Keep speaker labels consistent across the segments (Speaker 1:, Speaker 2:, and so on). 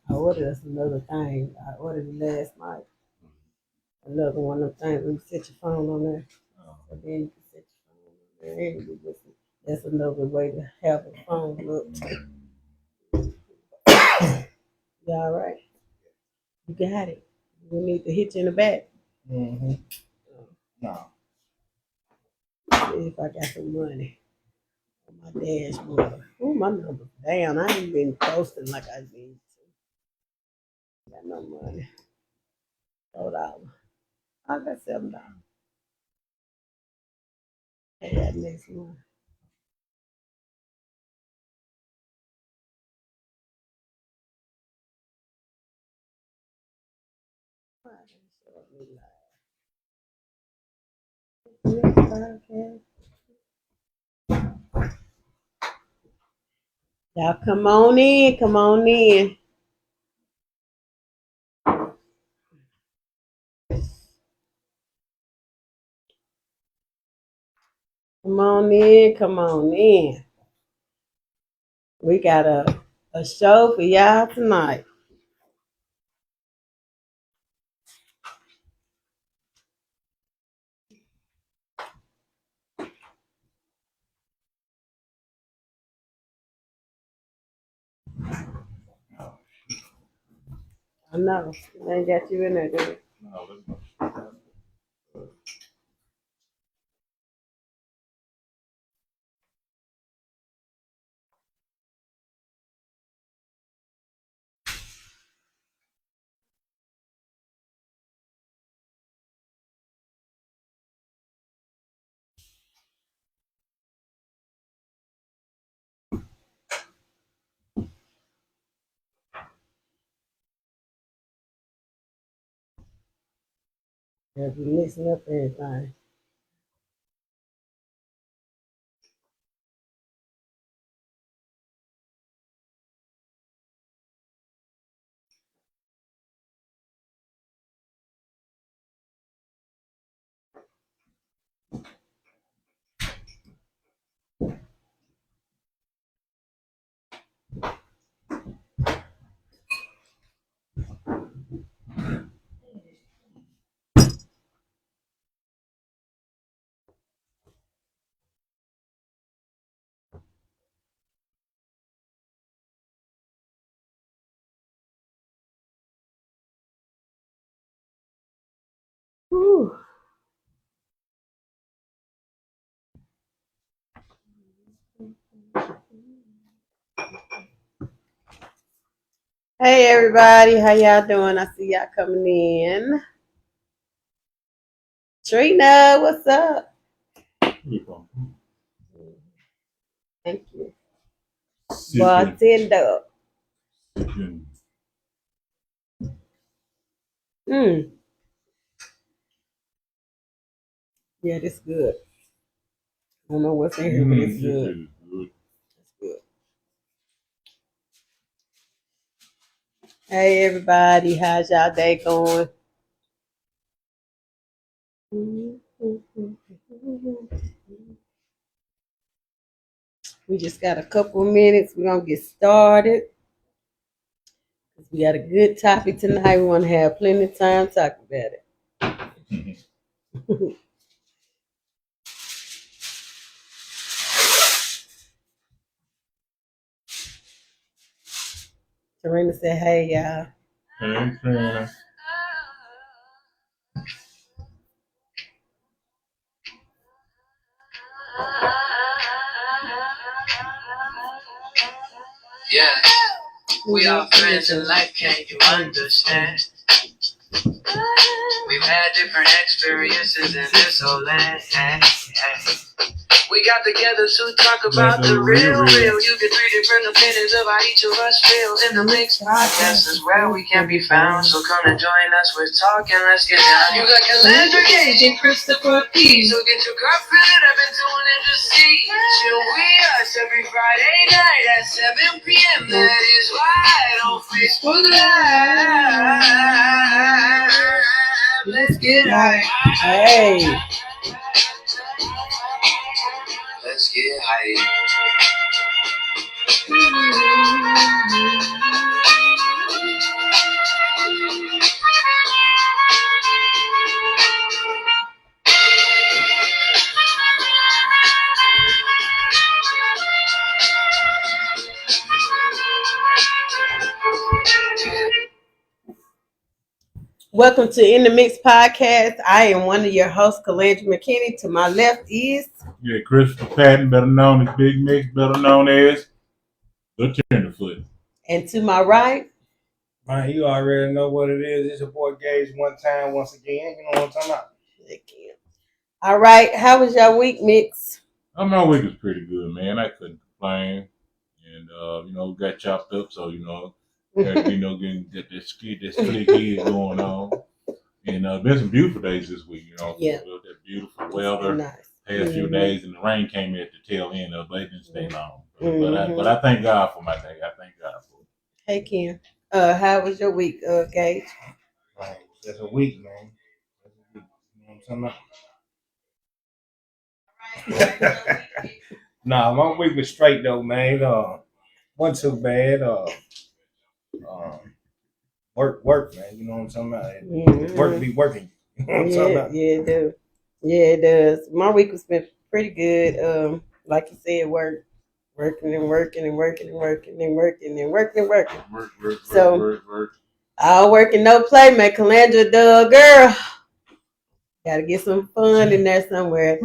Speaker 1: I ordered us another thing. I ordered it last night. Another one of them things where you set your phone on there. So then you can set your phone on there and you listen. That's another way to have a phone look. You all right? You got it. We need to hit you in the back.
Speaker 2: Mm-hmm. No.
Speaker 1: See if I got some money on my dashboard. Oh, my number down. I ain't been posting like I need to. Got no money. $4. I got $7. Pay that next month. Why they show me live? Y'all come on in. Come on in. Come on in. Come on in. We got a show for y'all tonight. I know. They ain't got you in there, do they?
Speaker 2: No,
Speaker 1: They'll be mixing up everything. Whew. Hey everybody, how y'all doing? I see y'all coming in. Trina, what's up? Thank you. Bartender. Mm. Yeah, this good. I don't know what's in here, but it's good. It's good. Hey everybody, how's y'all day going? We just got a couple of minutes. We're gonna get started. We got a good topic tonight. We want to have plenty of time to talk about it. Serena said, hey y'all.
Speaker 2: Hey, Trina.
Speaker 3: Yeah, we are friends in life, can you understand? We've had different experiences in this whole land. We got together to talk about the real. You get 3 different opinions of how each of us feels. In the mixed podcast is where we can be found. So come and join us, we're talking, let's get down. You got Calandra Gage and Christopher P. So get your girlfriend, I've been doing it to see. Chill with us every Friday night at 7 p.m. That is right on Facebook Live. Let's get high.
Speaker 1: Hey.
Speaker 3: Let's get high.
Speaker 1: Welcome to In the Mix podcast. I am one of your hosts, Calandra McKinney. To my left is
Speaker 2: Christopher Patton, better known as Big Mix, better known as the Tenderfoot.
Speaker 1: and to my right.
Speaker 4: Man, you already know what it is. It's your boy Gage one time, once again. You know what I'm talking about?
Speaker 1: All right, how was your week, Mix?
Speaker 2: My week was pretty good, man. I couldn't complain. And, got chopped up, so, getting that slick head going on. And been some beautiful days this week,
Speaker 1: Yeah.
Speaker 2: That beautiful weather.
Speaker 1: Nice.
Speaker 2: Past few days, and the rain came at the tail end of it, but it didn't stay long.
Speaker 1: Mhm.
Speaker 2: But I thank God for my day. I thank God for it.
Speaker 1: Hey, Kim. How was your week, Gage?
Speaker 4: Man, that's a week, man. That's a week. You know what I'm talking about? Nah, my week was straight though, man. Wasn't too bad. Work, man. You know what I'm talking about?
Speaker 1: Mhm.
Speaker 4: Work be working. You know what I'm talking about?
Speaker 1: Yeah, it does. Yeah, it does. My week was been pretty good. Like you said, working and working and working and working and working and working and working.
Speaker 2: Work.
Speaker 1: All work and no play, make Calandra dull girl. Gotta get some fun in there somewhere.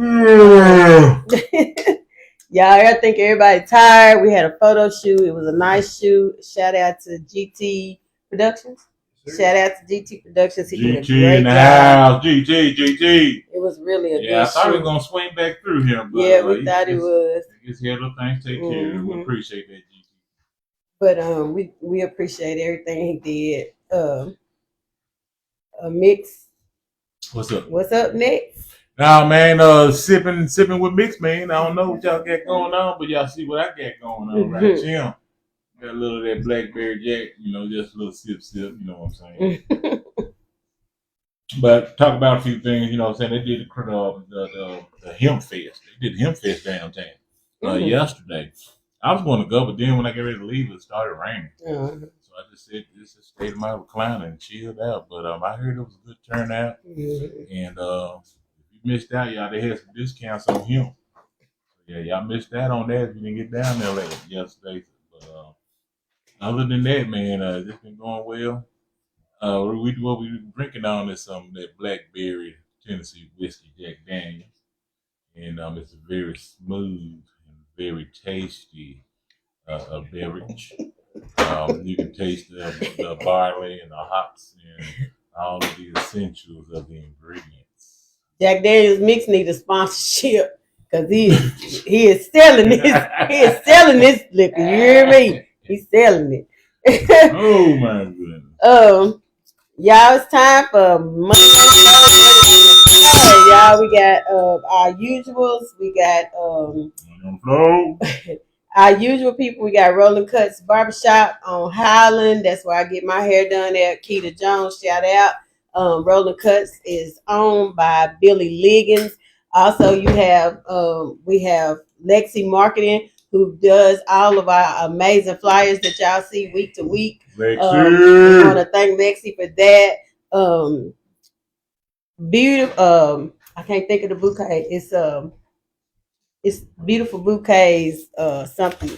Speaker 1: Y'all, I think everybody tired. We had a photo shoot. It was a nice shoot. Shout out to GT Productions. Shout out to GT Productions. He did a
Speaker 2: GT
Speaker 1: great
Speaker 2: in the
Speaker 1: job.
Speaker 2: house. GT.
Speaker 1: It was really a
Speaker 2: Yeah,
Speaker 1: good
Speaker 2: I thought he
Speaker 1: shoot.
Speaker 2: was going to swing back through here. But,
Speaker 1: Yeah, we thought he was.
Speaker 2: His head of things take care of it. We
Speaker 1: Mhm.
Speaker 2: appreciate that, GT.
Speaker 1: But we appreciate everything he did. A Mix.
Speaker 2: What's up?
Speaker 1: What's up next?
Speaker 2: Nah, man, sipping with Mix, man. I don't know what y'all got going on, but y'all see what I got going on right here. Got a little of that Blackberry Jack, just a little sip, you know what I'm saying? But talk about a few things, you know what I'm saying? They did the Hemp Fest. They did the Hemp Fest downtown yesterday. I was going to go, but then when I got ready to leave, it started raining. So I just said, just stayed in my recliner and chilled out. But I heard it was a good turnout. And if you missed out, y'all, they had some discounts on hemp. Yeah, y'all missed out on that if you didn't get down there yesterday. But other than that, man, it's been going well. What we drinking on is some of that Blackberry Tennessee whiskey Jack Daniels, and it's a very smooth and very tasty beverage. You can taste the barley and the hops and all of the essentials of the ingredients.
Speaker 1: Jack Daniels Mix need a sponsorship because he is selling this. He is selling this liquor. You hear me? He's selling it.
Speaker 2: Oh my goodness.
Speaker 1: Y'all, it's time for money on the floor. Y'all, we got our usuals. We got our usual people. We got Rolling Cuts Barbershop on Highland. That's where I get my hair done at. Keita Jones, shout out. Rolling Cuts is owned by Billy Liggins. Also, we have Lexi Marketing, who does all of our amazing flyers that y'all see week to week.
Speaker 2: Lexi.
Speaker 1: We want to thank Lexi for that. Beautiful. I can't think of the bouquet. It's beautiful bouquets. Something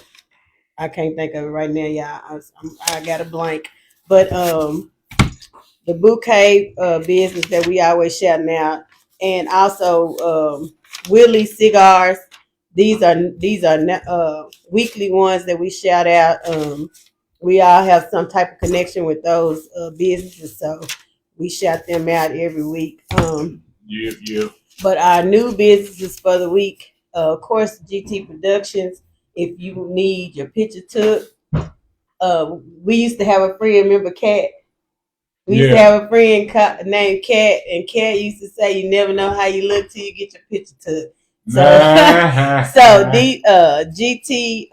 Speaker 1: I can't think of it right now, y'all. I got a blank. But the bouquet business that we always shouting out, and also Willie Cigars. These are weekly ones that we shout out. We all have some type of connection with those businesses, so we shout them out every week.
Speaker 2: Yep.
Speaker 1: But our new businesses for the week, of course, GT Productions. If you need your picture took, we used to have a friend. Remember Kat? We used to have a friend named Kat, and Kat used to say, "You never know how you look till you get your picture took." So the GT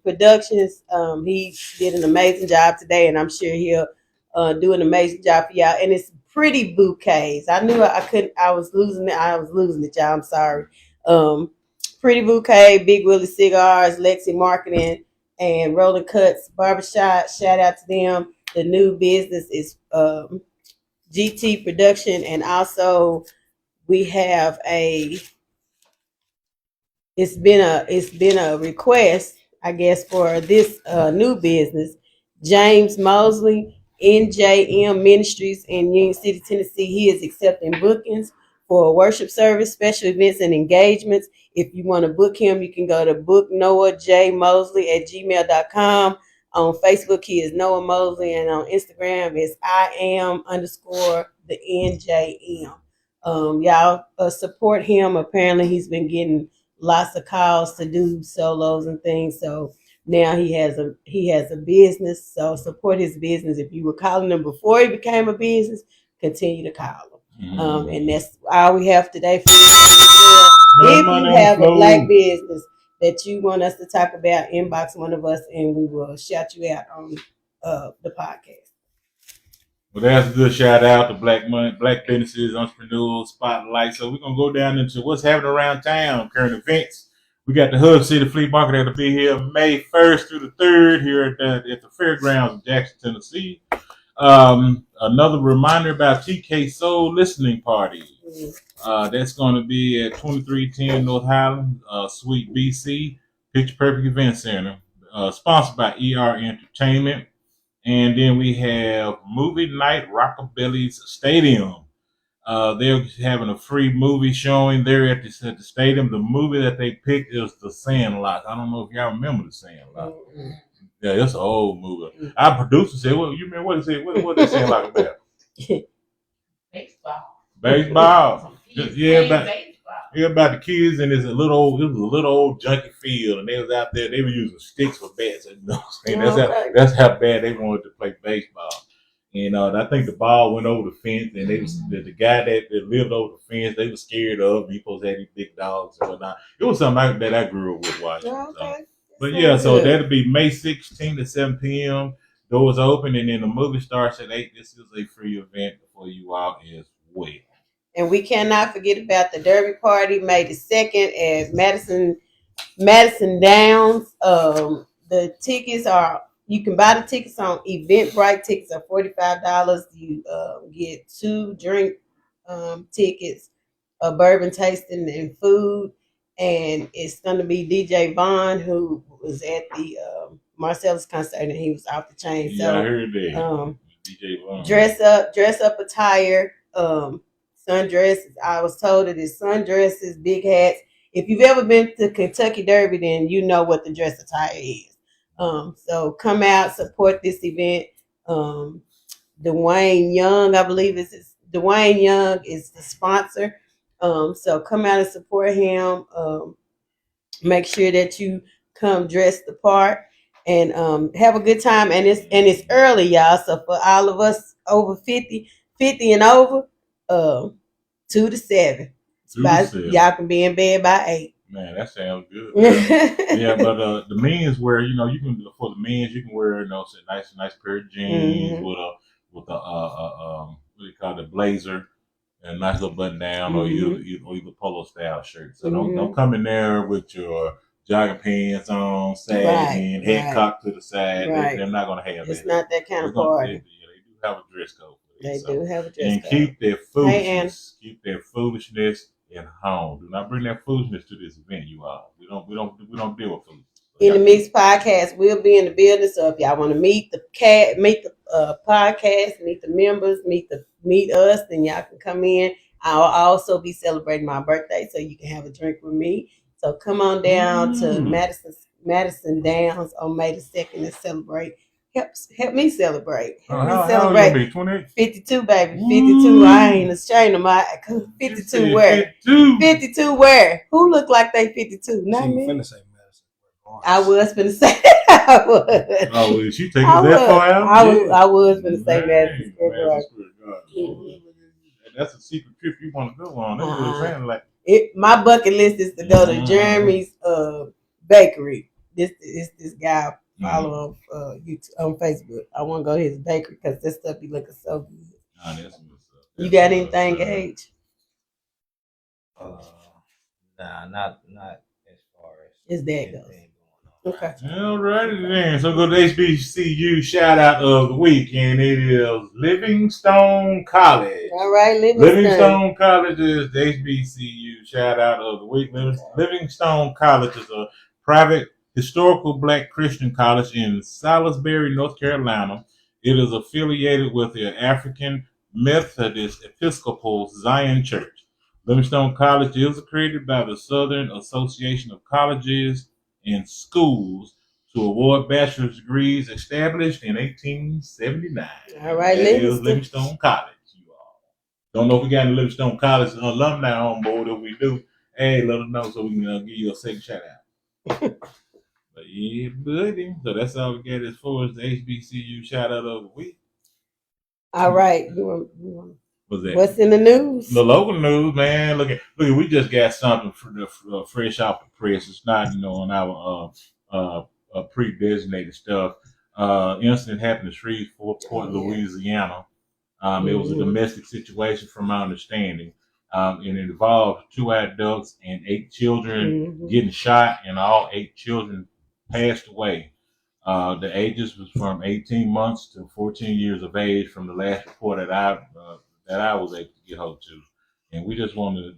Speaker 1: Productions, he did an amazing job today, and I'm sure he'll do an amazing job for y'all. And it's pretty bouquets. I knew I couldn't. I was losing it, y'all. I'm sorry. Pretty Bouquet, Big Willie Cigars, Lexi Marketing, and Rolling Cuts Barbershop. Shout out to them. The new business is GT Production, and also we have it's been a request, I guess, for this new business. James Mosley NJM Ministries in Union City, Tennessee. He is accepting bookings for worship service, special events, and engagements. If you want to book him, you can go to booknoahjmosley@gmail.com. On Facebook, he is Noah Mosley, and on Instagram, it's IAM_the NJM. Y'all support him. Apparently, he's been getting lots of calls to do solos and things. So now he has a business. So support his business. If you were calling him before he became a business, continue to call him. And that's all we have today for you. If you have a black business that you want us to talk about, inbox one of us and we will shout you out on the podcast.
Speaker 2: Well, that's a good shout out to Black businesses, entrepreneurs, spotlight. So we're gonna go down into what's happening around town, current events. We got the Hub City Flea Market that'll be here May 1st through the 3rd here at the Fairgrounds in Jackson, Tennessee. Another reminder about TK Soul Listening Party. That's going to be at 2310 North Highland, Suite BC, Picture Perfect Event Center, sponsored by ER Entertainment. And then we have Movie Night Rockabilly's Stadium. They're having a free movie showing there at the stadium. The movie that they picked is The Sandlot. I don't know if y'all remember The Sandlot. Yeah, it's an old movie. Our producer said, "Well, you remember what he said? What they saying like about?" Baseball. About the kids, and it was a little old junky field, and they was out there. They were using sticks for bats. You know what I'm saying? That's how bad they wanted to play baseball. And I think the ball went over the fence, and the guy that lived over the fence, they were scared of. He supposed to have these big dogs and whatnot. It was something that I grew up with watching. So. But yeah, so that'll be May 16th at 7 p.m. Doors open, and then the movie starts at 8. This is a free event for you all as well.
Speaker 1: And we cannot forget about the Derby Party, May the 2nd at Madison Downs. The tickets you can buy the tickets on Eventbrite. Tickets are $45. You get 2 drink tickets, a bourbon tasting and food. And it's going to be DJ Vaughn, who was at the Marcellus concert, and he was off the chain.
Speaker 2: Yeah, so I heard that. DJ Vaughn.
Speaker 1: Dress up attire, sundresses. I was told it is sundresses, big hats. If you've ever been to Kentucky Derby, then you know what the dress attire is. So come out, support this event. Dwayne Young, I believe Dwayne Young is the sponsor. So come out and support him. Make sure that you come dressed the part and have a good time. And it's early, y'all. So for all of us over 50 and over, 2 to 7. Y'all can be in bed by 8.
Speaker 2: Man, that sounds good. Yeah, but the men's wear, you can for the men's you can wear, say nice pair of jeans with a what do you call it, blazer. And a nice little button down, or either polo style shirt. So don't come in there with your jogging pants on, sagging, head cocked to the side.
Speaker 1: Right.
Speaker 2: They're not going to have that.
Speaker 1: It's not that kind of party.
Speaker 2: They do have a dress code.
Speaker 1: They do have a dress
Speaker 2: code. And keep their foolishness. Keep their foolishness at home. Do not bring that foolishness to this event, you all. We don't deal with foolishness.
Speaker 1: In the Mix podcast, we'll be in the building. So if y'all want to meet the podcast, meet the members, meet us, then y'all can come in. I'll also be celebrating my birthday, so you can have a drink with me. So come on down to Madison Downs on May the 2nd and celebrate. Help me celebrate.
Speaker 2: How old you be? 28?
Speaker 1: 52, baby. 52. I ain't ashamed of my 52 where? 52 where? Who look like they 52? Not me. I was finna say I was.
Speaker 2: Oh, is she taking that far out?
Speaker 1: I was finna say Madison Square Garden.
Speaker 2: That's a secret trip you want to go on. That's what I'm saying. Like
Speaker 1: my bucket list is to go to Jeremy's bakery. This guy I follow on YouTube, on Facebook. I want to go to his bakery because this stuff be looking so good.
Speaker 2: That's what's up.
Speaker 1: You got anything, Gage?
Speaker 4: Nah, not as far as
Speaker 1: it's that goes. Okay.
Speaker 2: All righty then. So go to HBCU shout out of the week, and it is Livingstone College.
Speaker 1: All right,
Speaker 2: Livingstone College is the HBCU shout out of the week. Livingstone College is a private historical Black Christian college in Salisbury, North Carolina. It is affiliated with the African Methodist Episcopal Zion Church. Livingstone College is accredited by the Southern Association of Colleges and Schools to award bachelor's degrees, established in 1879.
Speaker 1: All right,
Speaker 2: That is
Speaker 1: Livingstone.
Speaker 2: Livingstone College, you all. Don't know if we got any Livingstone College alumni on board. If we do, hey, let us know so we can give you a second shout out. But yeah, buddy. So that's all we got as far as the HBCU shout out of the week.
Speaker 1: All right. You want,
Speaker 2: What's that?
Speaker 1: what's in the news?
Speaker 2: The local news, man. Look, we just got something for the fresh off the press. It's not, on our pre-designated stuff. Incident happened in Shreveport, Louisiana. It was a domestic situation, from my understanding. And it involved 2 adults and 8 children getting shot, and all 8 children passed away. The ages was from 18 months to 14 years of age, from the last report that I was able to get hold to. And we just want to,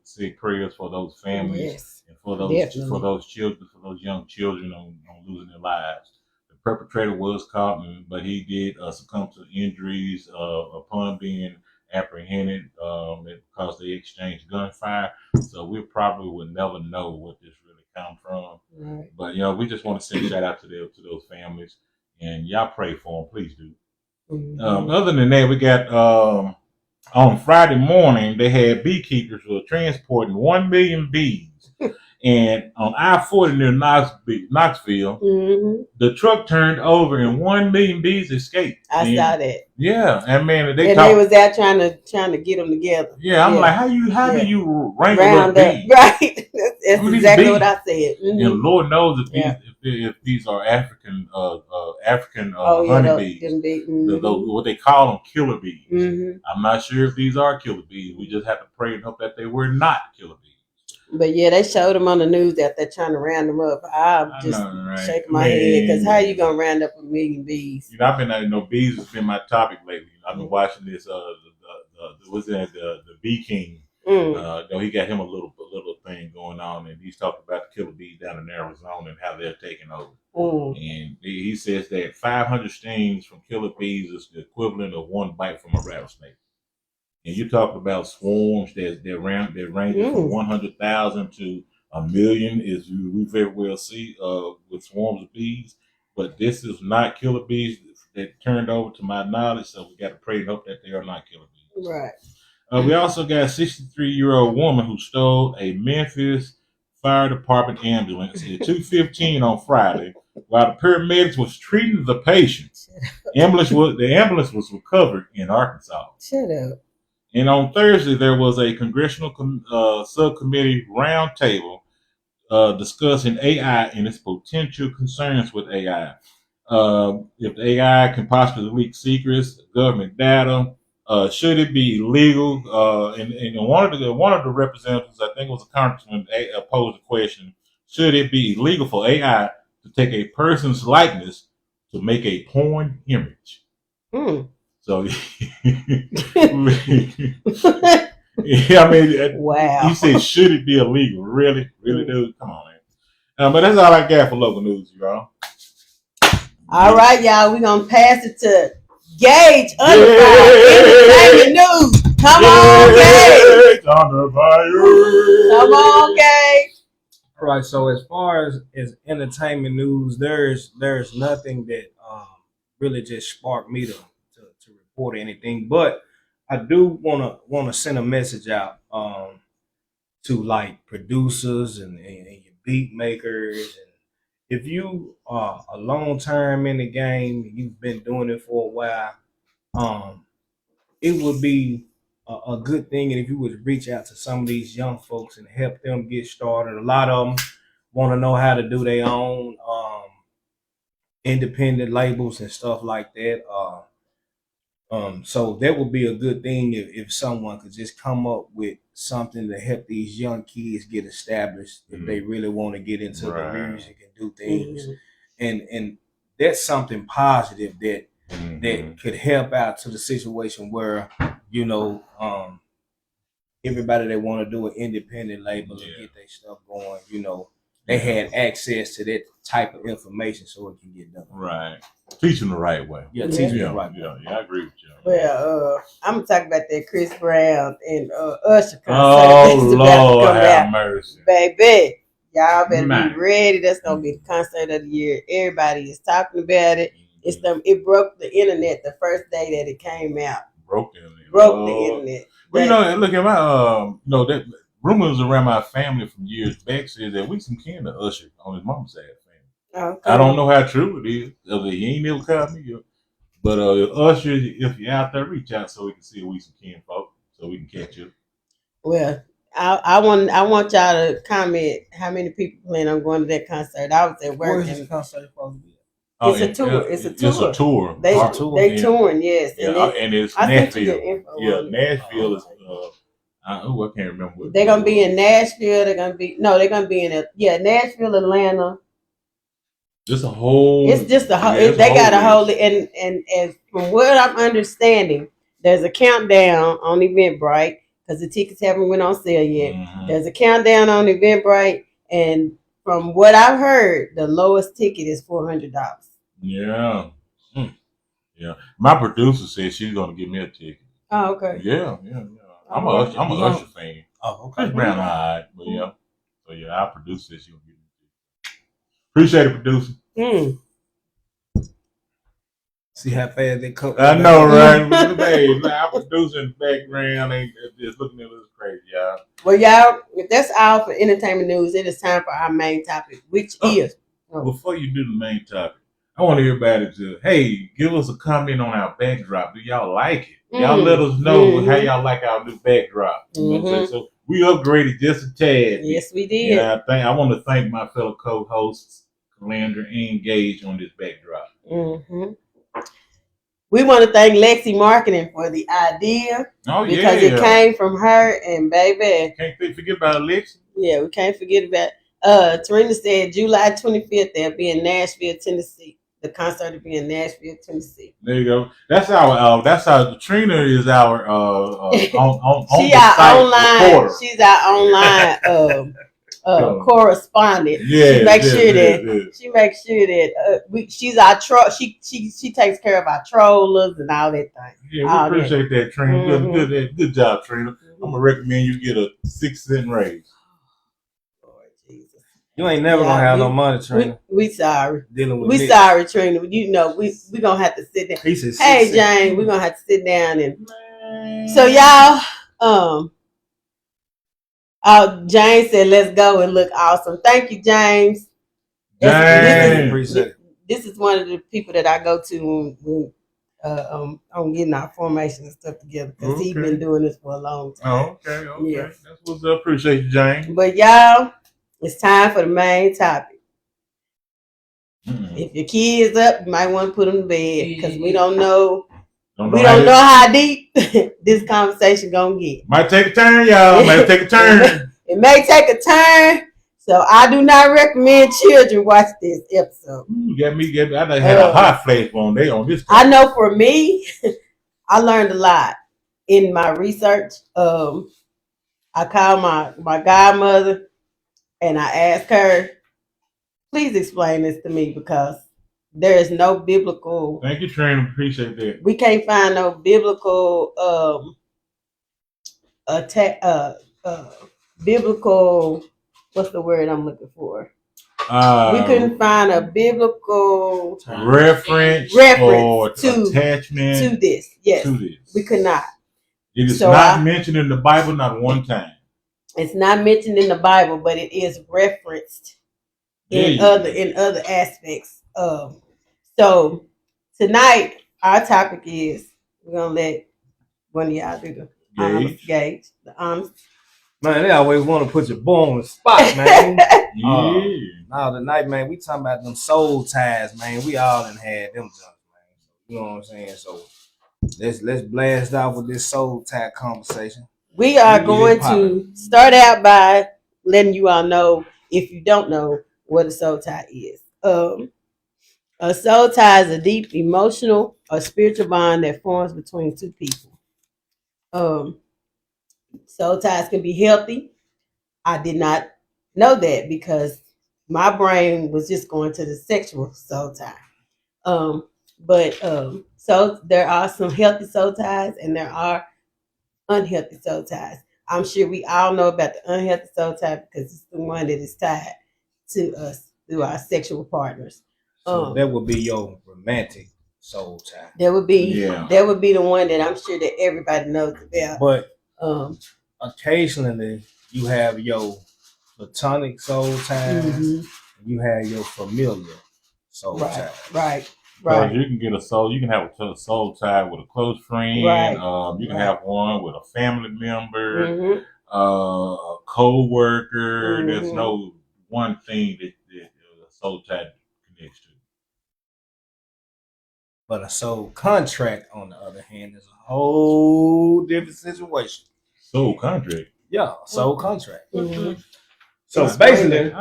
Speaker 2: say prayers for those families and for those children, for those young children on losing their lives. The perpetrator was caught, but he did succumb to injuries upon being apprehended because they exchanged gunfire. So we probably would never know what this really come from.
Speaker 1: Right.
Speaker 2: But we just want to send a shout out to those families, and y'all pray for them, please do. Other than that, we got on Friday morning they had beekeepers who were transporting 1 million bees. And on I-40 near Knoxville, the truck turned over and 1 million bees escaped.
Speaker 1: I saw that.
Speaker 2: Yeah, and man,
Speaker 1: they was out trying to get them together.
Speaker 2: Yeah, I'm like, how do you wrangle
Speaker 1: round
Speaker 2: up bees?
Speaker 1: Right, that's exactly what I said.
Speaker 2: And Lord knows if these are African honeybees, what they call them, killer bees. I'm not sure if these are killer bees. We just have to pray and hope that they were not killer bees.
Speaker 1: But yeah, they showed them on the news that they're trying to round them up. I'm just shaking my head, because how you gonna round up 1 million bees?
Speaker 2: I've been, bees has been my topic lately. I've been watching this. The Bee King. He got him a little thing going on, and he's talking about the killer bees down in Arizona and how they're taking over. And he says that 500 stings from killer bees is the equivalent of 1 bite from a rattlesnake. And you're talking about swarms that range from 100,000 to 1 million, as we very well see with swarms of bees. But this is not killer bees that turned over, to my knowledge. So we got to pray and hope that they are not killer bees.
Speaker 1: Right.
Speaker 2: We also got a 63-year-old woman who stole a Memphis Fire Department ambulance at 2:15 on Friday, while the paramedics was treating the patient. The ambulance was recovered in Arkansas.
Speaker 1: Shut up.
Speaker 2: And on Thursday, there was a congressional subcommittee roundtable discussing AI and its potential concerns with AI. If the AI can possibly leak secrets, government data, should it be illegal? And one of the representatives, I think it was a congressman, posed the question: should it be illegal for AI to take a person's likeness to make a porn image? So, wow. He said, should it be illegal? Really, dude? Come on, man. But that's all I got for local news, y'all.
Speaker 1: All right, y'all. We're going to pass it to Gage Entertainment News. Come on, Gage. Come on, Gage.
Speaker 4: All right, so as far as entertainment news, there's nothing that really just sparked me to report anything, but I do want to send a message out to like producers and your beat makers. And if you are a long term in the game, you've been doing it for a while, it would be a good thing, and if you would reach out to some of these young folks and help them get started. A lot of them want to know how to do their own independent labels and stuff like that. So that would be a good thing if someone could just come up with something to help these young kids get established if they really want to get into the music and do things. And that's something positive that could help out to the situation where, everybody that want to do an independent label and get their stuff going, they had access to that type of information so it can get done.
Speaker 2: Right. Teach them the right way.
Speaker 4: Yeah, teach them
Speaker 2: Yeah,
Speaker 4: the right way.
Speaker 2: I agree with you.
Speaker 1: Well, I'm gonna talk about that Chris Brown and Usher concert.
Speaker 2: Oh
Speaker 1: that's about to
Speaker 2: Lord,
Speaker 1: come
Speaker 2: have
Speaker 1: out.
Speaker 2: mercy.
Speaker 1: Baby, y'all better
Speaker 2: Man.
Speaker 1: be ready. That's gonna be the concert of the year. Everybody is talking about it. It broke the internet the first day that it came out.
Speaker 2: Broke the internet.
Speaker 1: Broke the internet.
Speaker 2: Well, you know, look at my that rumors around my family from years back said that we some kin to Usher on his mom's side family.
Speaker 1: Okay.
Speaker 2: I don't know how true it is. He ain't never called me up. But Usher, if you're out there, reach out so we can see we some kin folk, so we can catch you.
Speaker 1: Well, I want y'all to comment how many people plan on going to that concert. I was at work.
Speaker 4: Where is the concert supposed to be?
Speaker 1: It's a tour. It's a tour. They touring, yes.
Speaker 2: Yeah, and it's
Speaker 1: I sent you
Speaker 2: Nashville.
Speaker 1: the info.
Speaker 2: Yeah, Nashville is. I can't remember. What
Speaker 1: they're gonna be in Nashville. They're gonna be in Nashville, Atlanta.
Speaker 2: Just a whole.
Speaker 1: It's just a whole. They got a whole and from what I'm understanding, there's a countdown on Eventbrite because the tickets haven't went on sale yet.
Speaker 2: Mm-hmm.
Speaker 1: There's a countdown on Eventbrite, and from what I've heard, the lowest ticket is $400.
Speaker 2: Yeah. Yeah. My producer said she's gonna give me a ticket.
Speaker 1: Oh, okay.
Speaker 2: Yeah. I'm a Usher fan.
Speaker 4: Oh, okay.
Speaker 2: Chris Brown, all right, but yeah. So yeah, our producer said she's gonna give me a ticket. Appreciate it, producer.
Speaker 4: See how fast they cut.
Speaker 2: I know, right? Babe, our producer in the background ain't just looking at us crazy, y'all.
Speaker 1: Well, y'all, if that's all for entertainment news, it is time for our main topic, which is.
Speaker 2: Before you do the main topic, I want everybody to, hey, give us a comment on our backdrop. Do y'all like it? Y'all let us know how y'all like our new backdrop. You know what I'm saying? So we upgraded just a tad.
Speaker 1: Yes, we did.
Speaker 2: And I want to thank my fellow co-hosts, Calandra and Gage, on this backdrop.
Speaker 1: We want to thank Lexi Marketing for the idea. Because it came from her, and baby.
Speaker 2: Can't forget about Lexi.
Speaker 1: Yeah, we can't forget about Trina said July 25th they'll be in Nashville, Tennessee. The concert will be in Nashville, Tennessee.
Speaker 2: There you go. That's our Trina is our on
Speaker 1: she
Speaker 2: the
Speaker 1: our
Speaker 2: site
Speaker 1: online
Speaker 2: reporter.
Speaker 1: She's our online correspondent.
Speaker 2: Yeah,
Speaker 1: she makes sure that she's our troll. She takes care of our trollers and all that thing.
Speaker 2: Yeah, we appreciate that, Trina. Good job, Trina. I'm gonna recommend you get a 6-cent raise.
Speaker 4: You ain't never gonna have no money, Trina.
Speaker 1: We sorry.
Speaker 4: Dealing with
Speaker 1: we sorry, Trina. You know, we gonna have to sit down. Hey, Jane, we're gonna have to sit down and so y'all, James said, "Let's go and look awesome." Thank you, James.
Speaker 2: Appreciate it.
Speaker 1: This is one of the people that I go to when on getting our formation and stuff together because he's been doing this for a long time.
Speaker 2: Oh, okay. Yeah. That's what's up. Appreciate you, James.
Speaker 1: But y'all, it's time for the main topic. If your kids up, you might want to put them to bed because we don't know. We don't know how deep this conversation gonna get.
Speaker 2: Might take a turn, y'all. Might take a turn.
Speaker 1: It may take a turn, so I do not recommend children watch this episode.
Speaker 2: Get me. I done had a hot flash on this.
Speaker 1: I know for me, I learned a lot in my research. I called my godmother and I asked her, please explain this to me because there is no biblical.
Speaker 2: Thank you, Trina. Appreciate that.
Speaker 1: We can't find no biblical biblical. What's the word I'm looking for? We couldn't find a biblical
Speaker 2: reference or attachment
Speaker 1: to this. Yes,
Speaker 2: to this.
Speaker 1: We could not.
Speaker 2: It is not mentioned in the Bible, not one time.
Speaker 1: It's not mentioned in the Bible, but it is referenced in other aspects. So tonight our topic is we're gonna let one of y'all do the gauge.
Speaker 4: Man, they always want to put your boy on the spot, man. Now tonight, man, we talking about them soul ties, man. We all done had them jumps, man. You know what I'm saying? So let's blast off with this soul tie conversation.
Speaker 1: We are going to start out by letting you all know, if you don't know, what a soul tie is. A soul tie is a deep emotional or spiritual bond that forms between two people. Soul ties can be healthy. I did not know that because my brain was just going to the sexual soul tie. But so there are some healthy soul ties and there are unhealthy soul ties. I'm sure we all know about the unhealthy soul tie because it's the one that is tied to us through our sexual partners.
Speaker 4: So that would be your romantic soul tie.
Speaker 1: That would be the one that I'm sure that everybody knows about.
Speaker 4: But
Speaker 1: Um,
Speaker 4: occasionally you have your platonic soul ties, you have your familiar soul ties.
Speaker 1: Right.
Speaker 2: Because you can get a soul, you can have a soul tie with a close friend. You can have one with a family member, a co-worker. There's no one thing that a soul tie connects to.
Speaker 4: But a soul contract, on the other hand, is a whole different situation.
Speaker 2: Soul contract?
Speaker 4: Yeah, soul contract. So basically,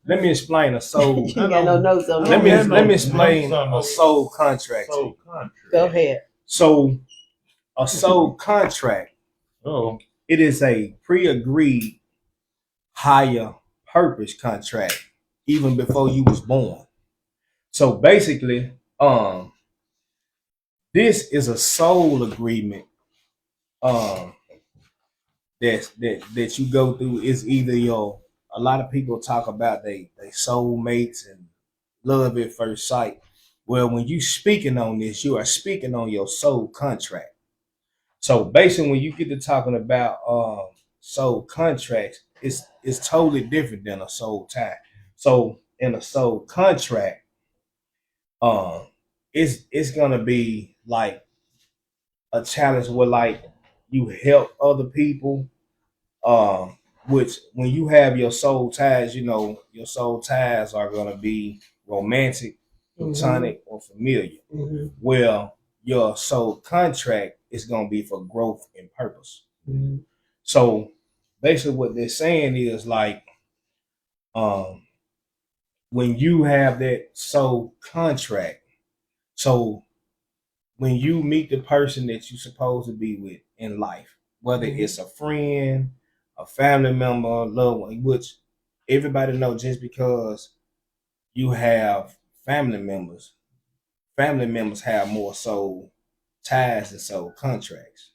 Speaker 4: let me explain a soul.
Speaker 1: You got no notes on
Speaker 4: let me explain a soul contract.
Speaker 1: Go ahead.
Speaker 4: So a soul contract, it is a pre-agreed higher purpose contract even before you was born. So basically, this is a soul agreement that you go through. Is either your, a lot of people talk about they soulmates and love at first sight. Well, when you speaking on this, you are speaking on your soul contract. So basically, when you get to talking about soul contracts, it's totally different than a soul tie. So in a soul contract, it's gonna be like a challenge where like you help other people. Which when you have your soul ties, you know your soul ties are gonna be romantic, platonic, or familiar. Well, your soul contract is gonna be for growth and purpose. So basically, what they're saying is like, when you have that soul contract, so when you meet the person that you're supposed to be with in life, whether it's a friend, a family member, loved one, which everybody knows, just because you have family members have more soul ties and soul contracts.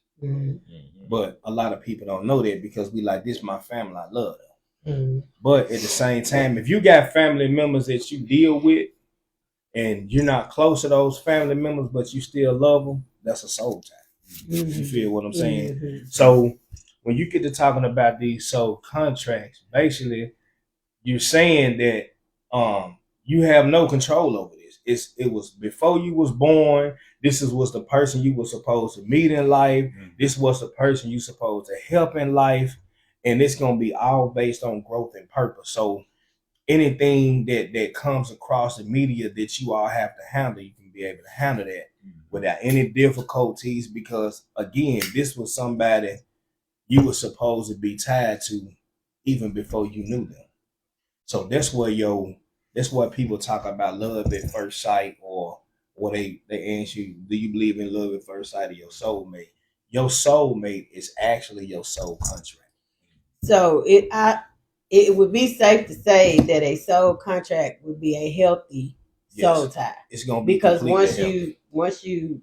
Speaker 4: But a lot of people don't know that because we like, this my family, I love them. But at the same time, if you got family members that you deal with and you're not close to those family members, but you still love them, that's a soul tie. You feel what I'm saying? So when you get to talking about these soul contracts, basically you're saying that you have no control over this. It was before you was born. This was the person you were supposed to meet in life. This was the person you supposed to help in life, and it's gonna be all based on growth and purpose. So anything that comes across the media that you all have to handle, you can be able to handle that without any difficulties, because again, this was somebody you were supposed to be tied to even before you knew them. So that's what people talk about love at first sight, or they ask you, do you believe in love at first sight, or your soulmate? Your soulmate is actually your soul contract.
Speaker 1: So it would be safe to say that a soul contract would be a healthy soul tie.
Speaker 4: It's gonna be,
Speaker 1: because once you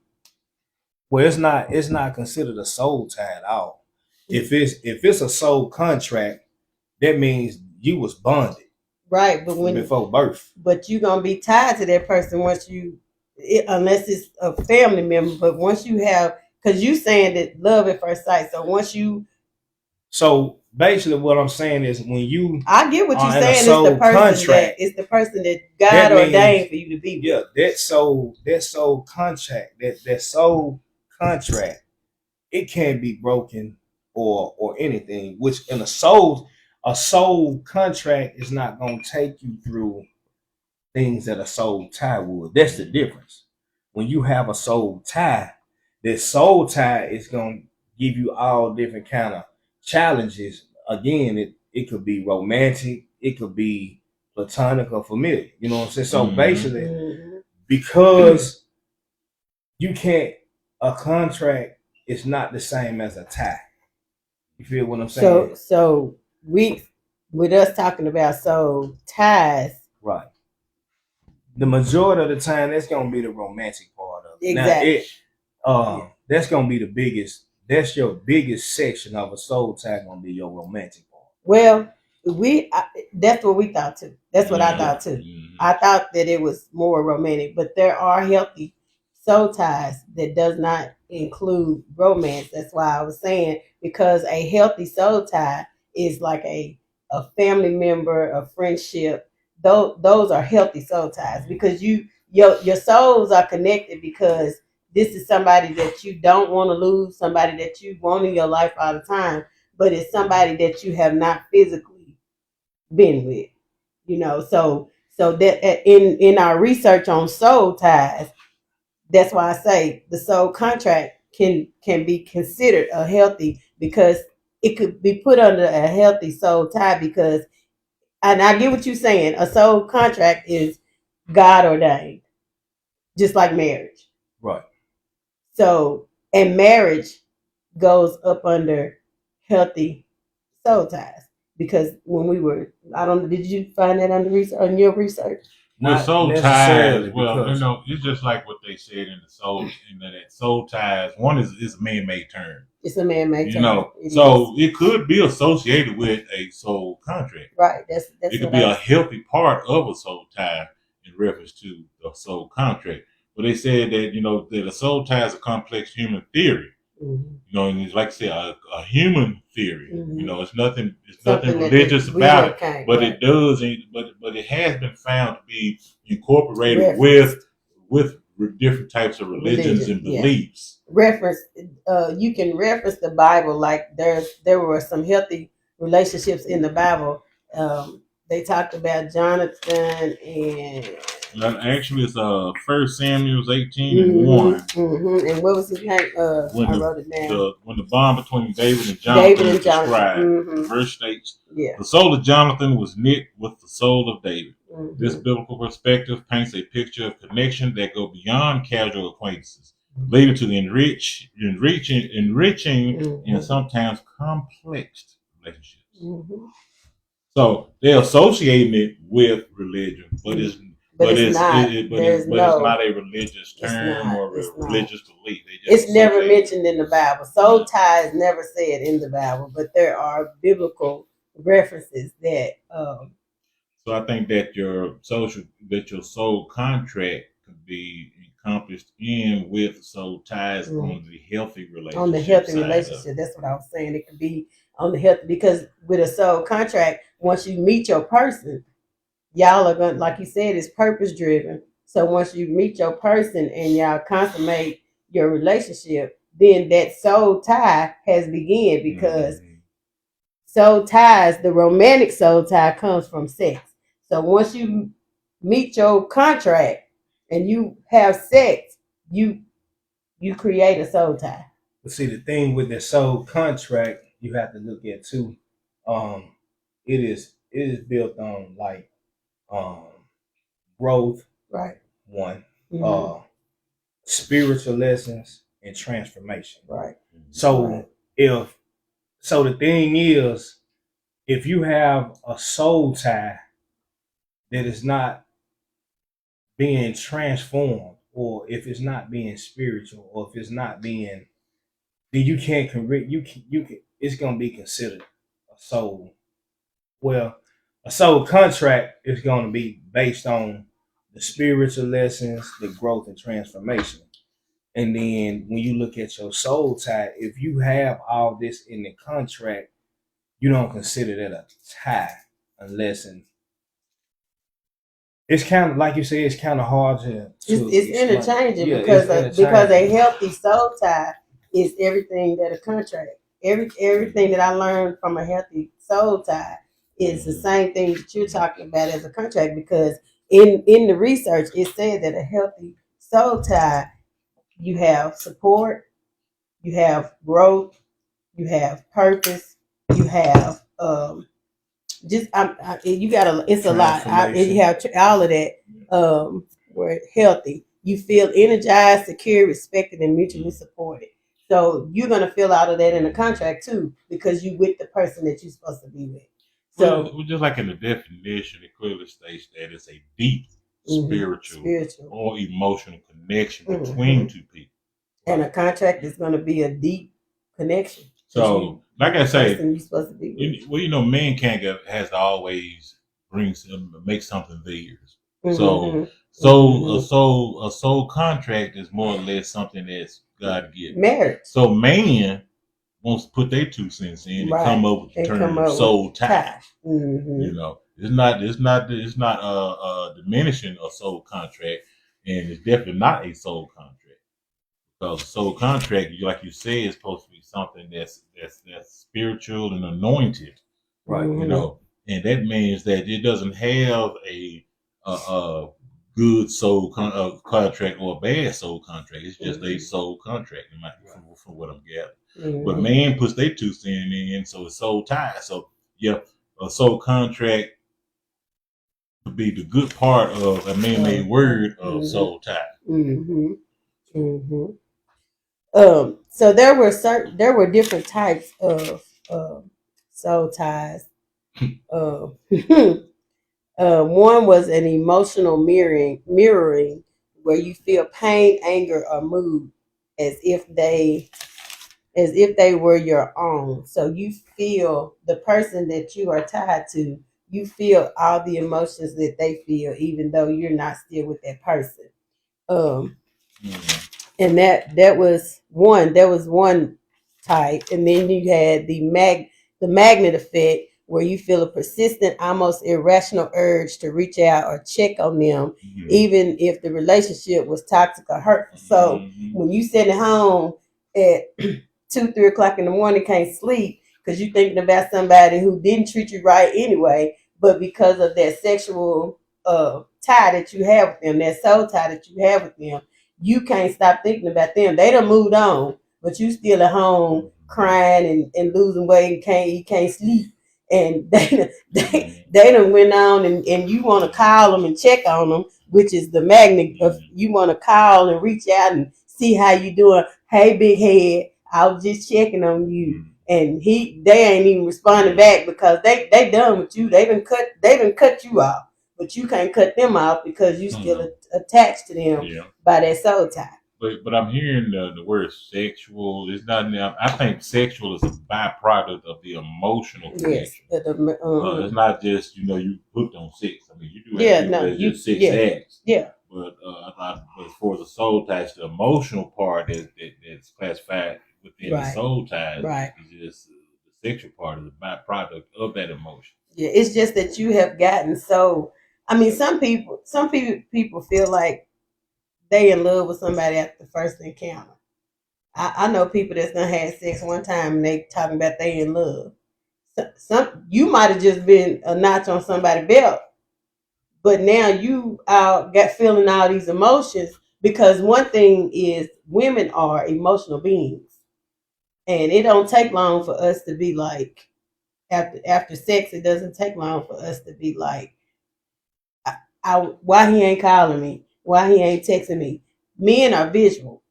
Speaker 4: well, it's not considered a soul tie at all. If it's a soul contract, that means you was bonded.
Speaker 1: Right, but
Speaker 4: before birth.
Speaker 1: But you're gonna be tied to that person once unless it's a family member. But once you have, because you saying that love at first sight. So once you,
Speaker 4: so basically, what I'm saying is, when you,
Speaker 1: I get what you're saying. It's the person that God ordained for you to be with.
Speaker 4: Yeah, that soul contract, that soul contract, it can't be broken or anything. Which in a soul contract is not going to take you through things that a soul tie would. That's the difference. When you have a soul tie, that soul tie is going to give you all different kind of challenges. Again, it could be romantic, it could be platonic or familiar. You know what I'm saying? So basically, because you can't, a contract is not the same as a tie. You feel what I'm saying?
Speaker 1: So with us talking about soul ties.
Speaker 4: Right. The majority of the time, that's gonna be the romantic part of it.
Speaker 1: Exactly.
Speaker 4: Now, that's gonna be the biggest. That's your biggest section of a soul tie. Gonna be your romantic part.
Speaker 1: Well, that's what we thought too. That's what I thought too.
Speaker 2: Mhm.
Speaker 1: I thought that it was more romantic, but there are healthy soul ties that does not include romance. That's why I was saying, because a healthy soul tie is like a family member, a friendship. Those are healthy soul ties because your souls are connected because this is somebody that you don't want to lose, somebody that you want in your life all the time, but it's somebody that you have not physically been with, so that in our research on soul ties, that's why I say the soul contract can be considered a healthy, because it could be put under a healthy soul tie, because, and I get what you're saying, a soul contract is God ordained, just like marriage.
Speaker 4: Right.
Speaker 1: So, and marriage goes up under healthy soul ties, because when we were, I don't, did you find that on your research?
Speaker 2: Well,
Speaker 4: Not
Speaker 2: soul
Speaker 4: necessarily,
Speaker 2: ties. Well,
Speaker 4: because
Speaker 2: it's just like what they said in the soul. That soul ties. One is a man-made term.
Speaker 1: It's a man-made term.
Speaker 2: So it could be associated with a soul contract.
Speaker 1: Right. That's
Speaker 2: It could
Speaker 1: what
Speaker 2: be a healthy part of a soul tie in reference to the soul contract. But they said that that a soul tie is a complex human theory.
Speaker 1: Mm-hmm.
Speaker 2: And it's like I said, a human theory.
Speaker 1: Mm-hmm.
Speaker 2: It's nothing
Speaker 1: Something
Speaker 2: religious about it. But
Speaker 1: right.
Speaker 2: it does, but it has been found to be incorporated
Speaker 1: Reference.
Speaker 2: with different types of religions and beliefs.
Speaker 1: Reference. You can reference the Bible, like there were some healthy relationships in the Bible. They talked about Jonathan and.
Speaker 2: Actually, it's 1 Samuel 18:1.
Speaker 1: Mm-hmm. And what was his name? I wrote it down.
Speaker 2: When the bond between David and Jonathan is described,
Speaker 1: mm-hmm.
Speaker 2: verse states, the soul of Jonathan was knit with the soul of David.
Speaker 1: Mm-hmm.
Speaker 2: This biblical perspective paints a picture of connection that go beyond casual acquaintances, leading to the enriching,
Speaker 1: mm-hmm.
Speaker 2: and sometimes complex relationships.
Speaker 1: Mm-hmm.
Speaker 2: So they're associating it with religion, but it's not a religious term or a religious belief.
Speaker 1: It's never mentioned in the Bible. Soul tie is never said in the Bible, but there are biblical references that.
Speaker 2: So I think that your soul contract could be accomplished with soul ties on the healthy relationship.
Speaker 1: On the healthy relationship, that's what I was saying. It could be on the healthy, because with a soul contract, once you meet your person, y'all are going, like you said, it's purpose driven. So once you meet your person and y'all consummate your relationship, then that soul tie has begun, because soul ties, the romantic soul tie, comes from sex. So once you meet your contract and you have sex, you create a soul tie.
Speaker 4: But see, the thing with the soul contract, you have to look at too. It is built on like growth,
Speaker 1: right?
Speaker 4: One, spiritual lessons and transformation,
Speaker 1: right?
Speaker 4: So the thing is, if you have a soul tie that is not being transformed, or if it's not being spiritual, or if it's not being, then you can't it's gonna be considered a soul. Well, a soul contract is gonna be based on the spiritual lessons, the growth and transformation. And then when you look at your soul tie, if you have all this in the contract, you don't consider that a tie, unless it's kind of like you say, it's kind of hard to
Speaker 1: it's interchanging, because a healthy soul tie is everything that a contract. Everything that I learned from a healthy soul tie is the same thing that you're talking about as a contract, because in the research it said that a healthy soul tie, you have support, you have growth, you have purpose, you have you got it's a lot. You have all of that. We're healthy. You feel energized, secure, respected, and mutually supported. So you're gonna feel out of that in the contract too, because you with the person that you're supposed to be with. So
Speaker 2: well, just like in the definition, it clearly states that it's a deep spiritual or emotional connection between two people.
Speaker 1: And a contract is going to be a deep connection.
Speaker 2: So, like I say,
Speaker 1: you're supposed to be with.
Speaker 2: well, man has to always make something theirs.
Speaker 1: Mm-hmm.
Speaker 2: So a soul contract is more or less something that's God given.
Speaker 1: Marriage.
Speaker 2: So man wants to put their 2 cents in and come up with the term soul tie.
Speaker 1: Mm-hmm.
Speaker 2: You know, it's not diminishing a soul contract, and it's definitely not a soul contract. Because a soul contract, like you say, is supposed to be something that's spiritual and anointed,
Speaker 4: Right.
Speaker 2: You know, and that means that it doesn't have a good soul contract or a bad soul contract. It's just a soul contract, from what I'm gathering. But man puts their 2 cents in, so it's soul tie. So yeah, a soul contract would be the good part of a man-made word of soul tie.
Speaker 1: Mm-hmm. Mm-hmm. So there were different types of soul ties. One was an emotional mirroring where you feel pain, anger, or mood as if they were your own. So you feel the person that you are tied to, you feel all the emotions that they feel, even though you're not still with that person. And that was one. There was one type, and then you had the magnet effect, where you feel a persistent, almost irrational urge to reach out or check on them, even if the relationship was toxic or hurtful. So when you sit at home at 2-3 o'clock in the morning, can't sleep because you're thinking about somebody who didn't treat you right anyway, but because of that sexual tie that you have with them, that soul tie that you have with them, you can't stop thinking about them. They done moved on, but you still at home crying and losing weight and you can't sleep. And they done went on and you want to call them and check on them, which is the magnet of you want to call and reach out and see how you doing. Hey, big head, I was just checking on you. And they ain't even responding back because they done with you. They done cut you off. But you can't cut them off because you still attached to them by that soul tie.
Speaker 2: But I'm hearing the word sexual. It's not. I think sexual is a byproduct of the emotional connection. Yes, it's not just you hooked on sex. I mean, you do have just sex acts. Yeah. But as far as the soul ties, the emotional part that's classified within the soul ties. Right. Is just the sexual part is a byproduct of that emotion.
Speaker 1: Yeah, it's just that you have gotten so. I mean, some people feel like they in love with somebody after the first encounter. I know people that's done had sex one time and they talking about they in love. Some you might have just been a notch on somebody's belt, but now you got feeling all these emotions because one thing is women are emotional beings, and it don't take long for us to be like after sex. It doesn't take long for us to be like, why he ain't calling me? Why he ain't texting me? Men are visual.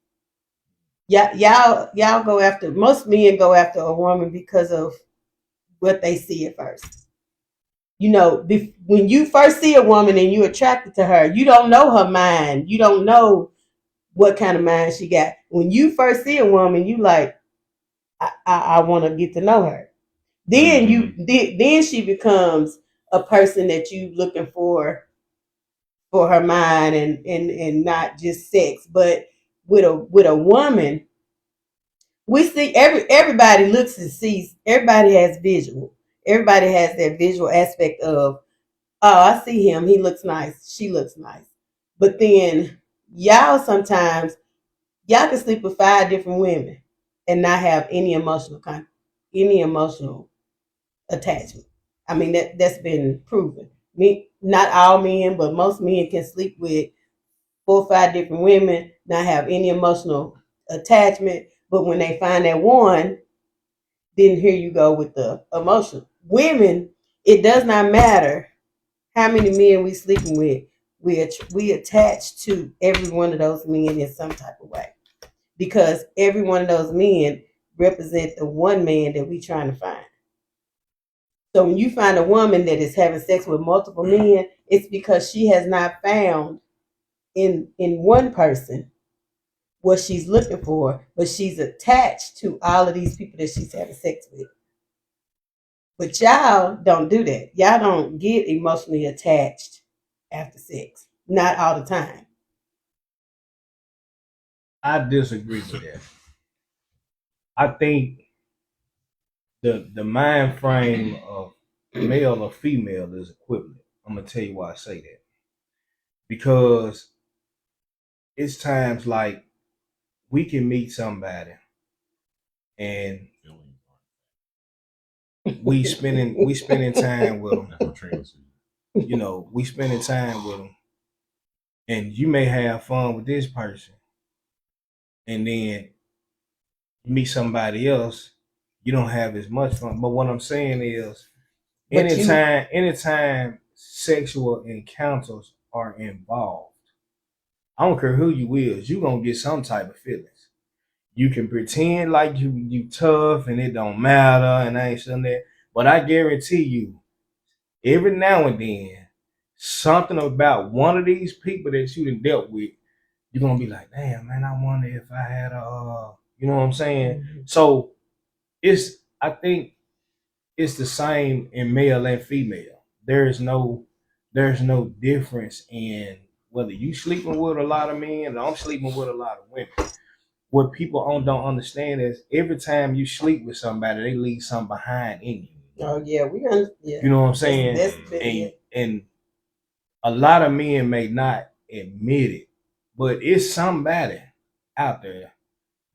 Speaker 1: Y'all go after, most men go after a woman because of what they see at first. When you first see a woman and you're attracted to her, you don't know her mind. You don't know what kind of mind she got. When you first see a woman, you like, I want to get to know her. Then then she becomes a person that you looking for her mind and not just sex. But with a woman, we see everybody looks and sees. Everybody has visual. Everybody has that visual aspect of, oh, I see him. He looks nice. She looks nice. But then y'all can sleep with 5 different women and not have any emotional attachment. I mean, that's been proven. Not all men, but most men can sleep with 4 or 5 different women, not have any emotional attachment. But when they find that one, then here you go with the emotion. Women, it does not matter how many men we sleeping with. We attach to every one of those men in some type of way, because every one of those men represent the one man that we trying to find. So when you find a woman that is having sex with multiple men, it's because she has not found in one person what she's looking for, but she's attached to all of these people that she's having sex with. But y'all don't do that. Y'all don't get emotionally attached after sex. Not all the time.
Speaker 4: I disagree with that. I think the mind frame of male or female is equivalent. I'm gonna tell you why I say that. Because it's times like we can meet somebody and we spending time with them. You know, we spending time with them, and you may have fun with this person, and then you meet somebody else, you don't have as much fun. But what I'm saying is, anytime sexual encounters are involved, I don't care who you is, you gonna get some type of feelings. You can pretend like you tough and it don't matter and I ain't something that, but I guarantee you, every now and then, something about one of these people that you done dealt with, you're gonna be like, damn man, I wonder if I had you know what I'm saying? Mm-hmm. So I think it's the same in male and female. There's no difference in whether you sleeping with a lot of men or I'm sleeping with a lot of women. What people don't understand is every time you sleep with somebody, they leave something behind in you.
Speaker 1: Oh yeah,
Speaker 4: you know what I'm saying? And a lot of men may not admit it, but it's somebody out there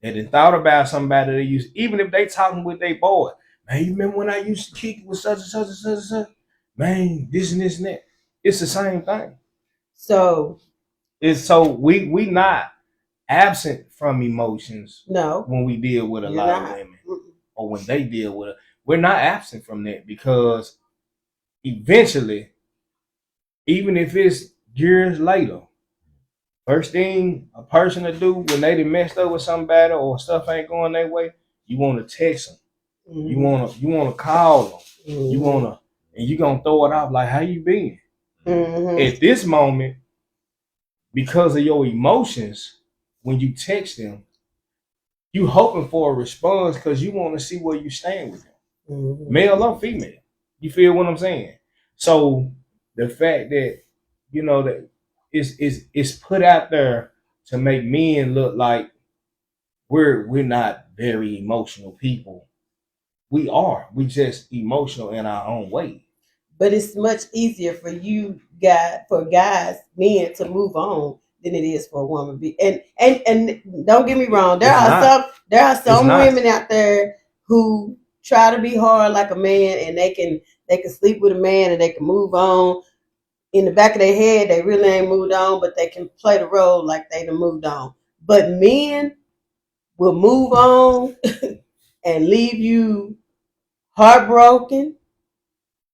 Speaker 4: that had thought about somebody they used, even if they talking with their boy. Man, you remember when I used to kick with such and such and such and such? Man, this and this and that. It's the same thing.
Speaker 1: So
Speaker 4: we not absent from emotions.
Speaker 1: No.
Speaker 4: When we deal with a lot of women, or when they deal with it, we're not absent from that because eventually, even if it's years later, first thing a person to do when they done messed up with somebody or stuff ain't going their way, you want to text them. Mm-hmm. You want to call them. Mm-hmm. And you gonna throw it off like, how you been? Mm-hmm. At this moment, because of your emotions, when you text them, you hoping for a response because you want to see where you stand with them, mm-hmm. male or female. You feel what I'm saying? So the fact that that it's put out there to make men look like we're not very emotional people. We are. We just emotional in our own way.
Speaker 1: But it's much easier for guys, men to move on than it is for a woman. And don't get me wrong, there are some women out there who try to be hard like a man, and they can sleep with a man and they can move on. In the back of their head, they really ain't moved on, but they can play the role like they done moved on. But men will move on and leave you heartbroken,